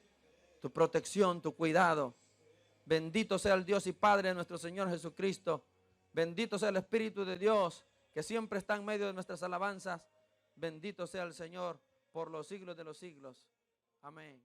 tu protección, tu cuidado. Bendito sea el Dios y Padre de nuestro Señor Jesucristo. Bendito sea el Espíritu de Dios, que siempre está en medio de nuestras alabanzas. Bendito sea el Señor por los siglos de los siglos. Amén.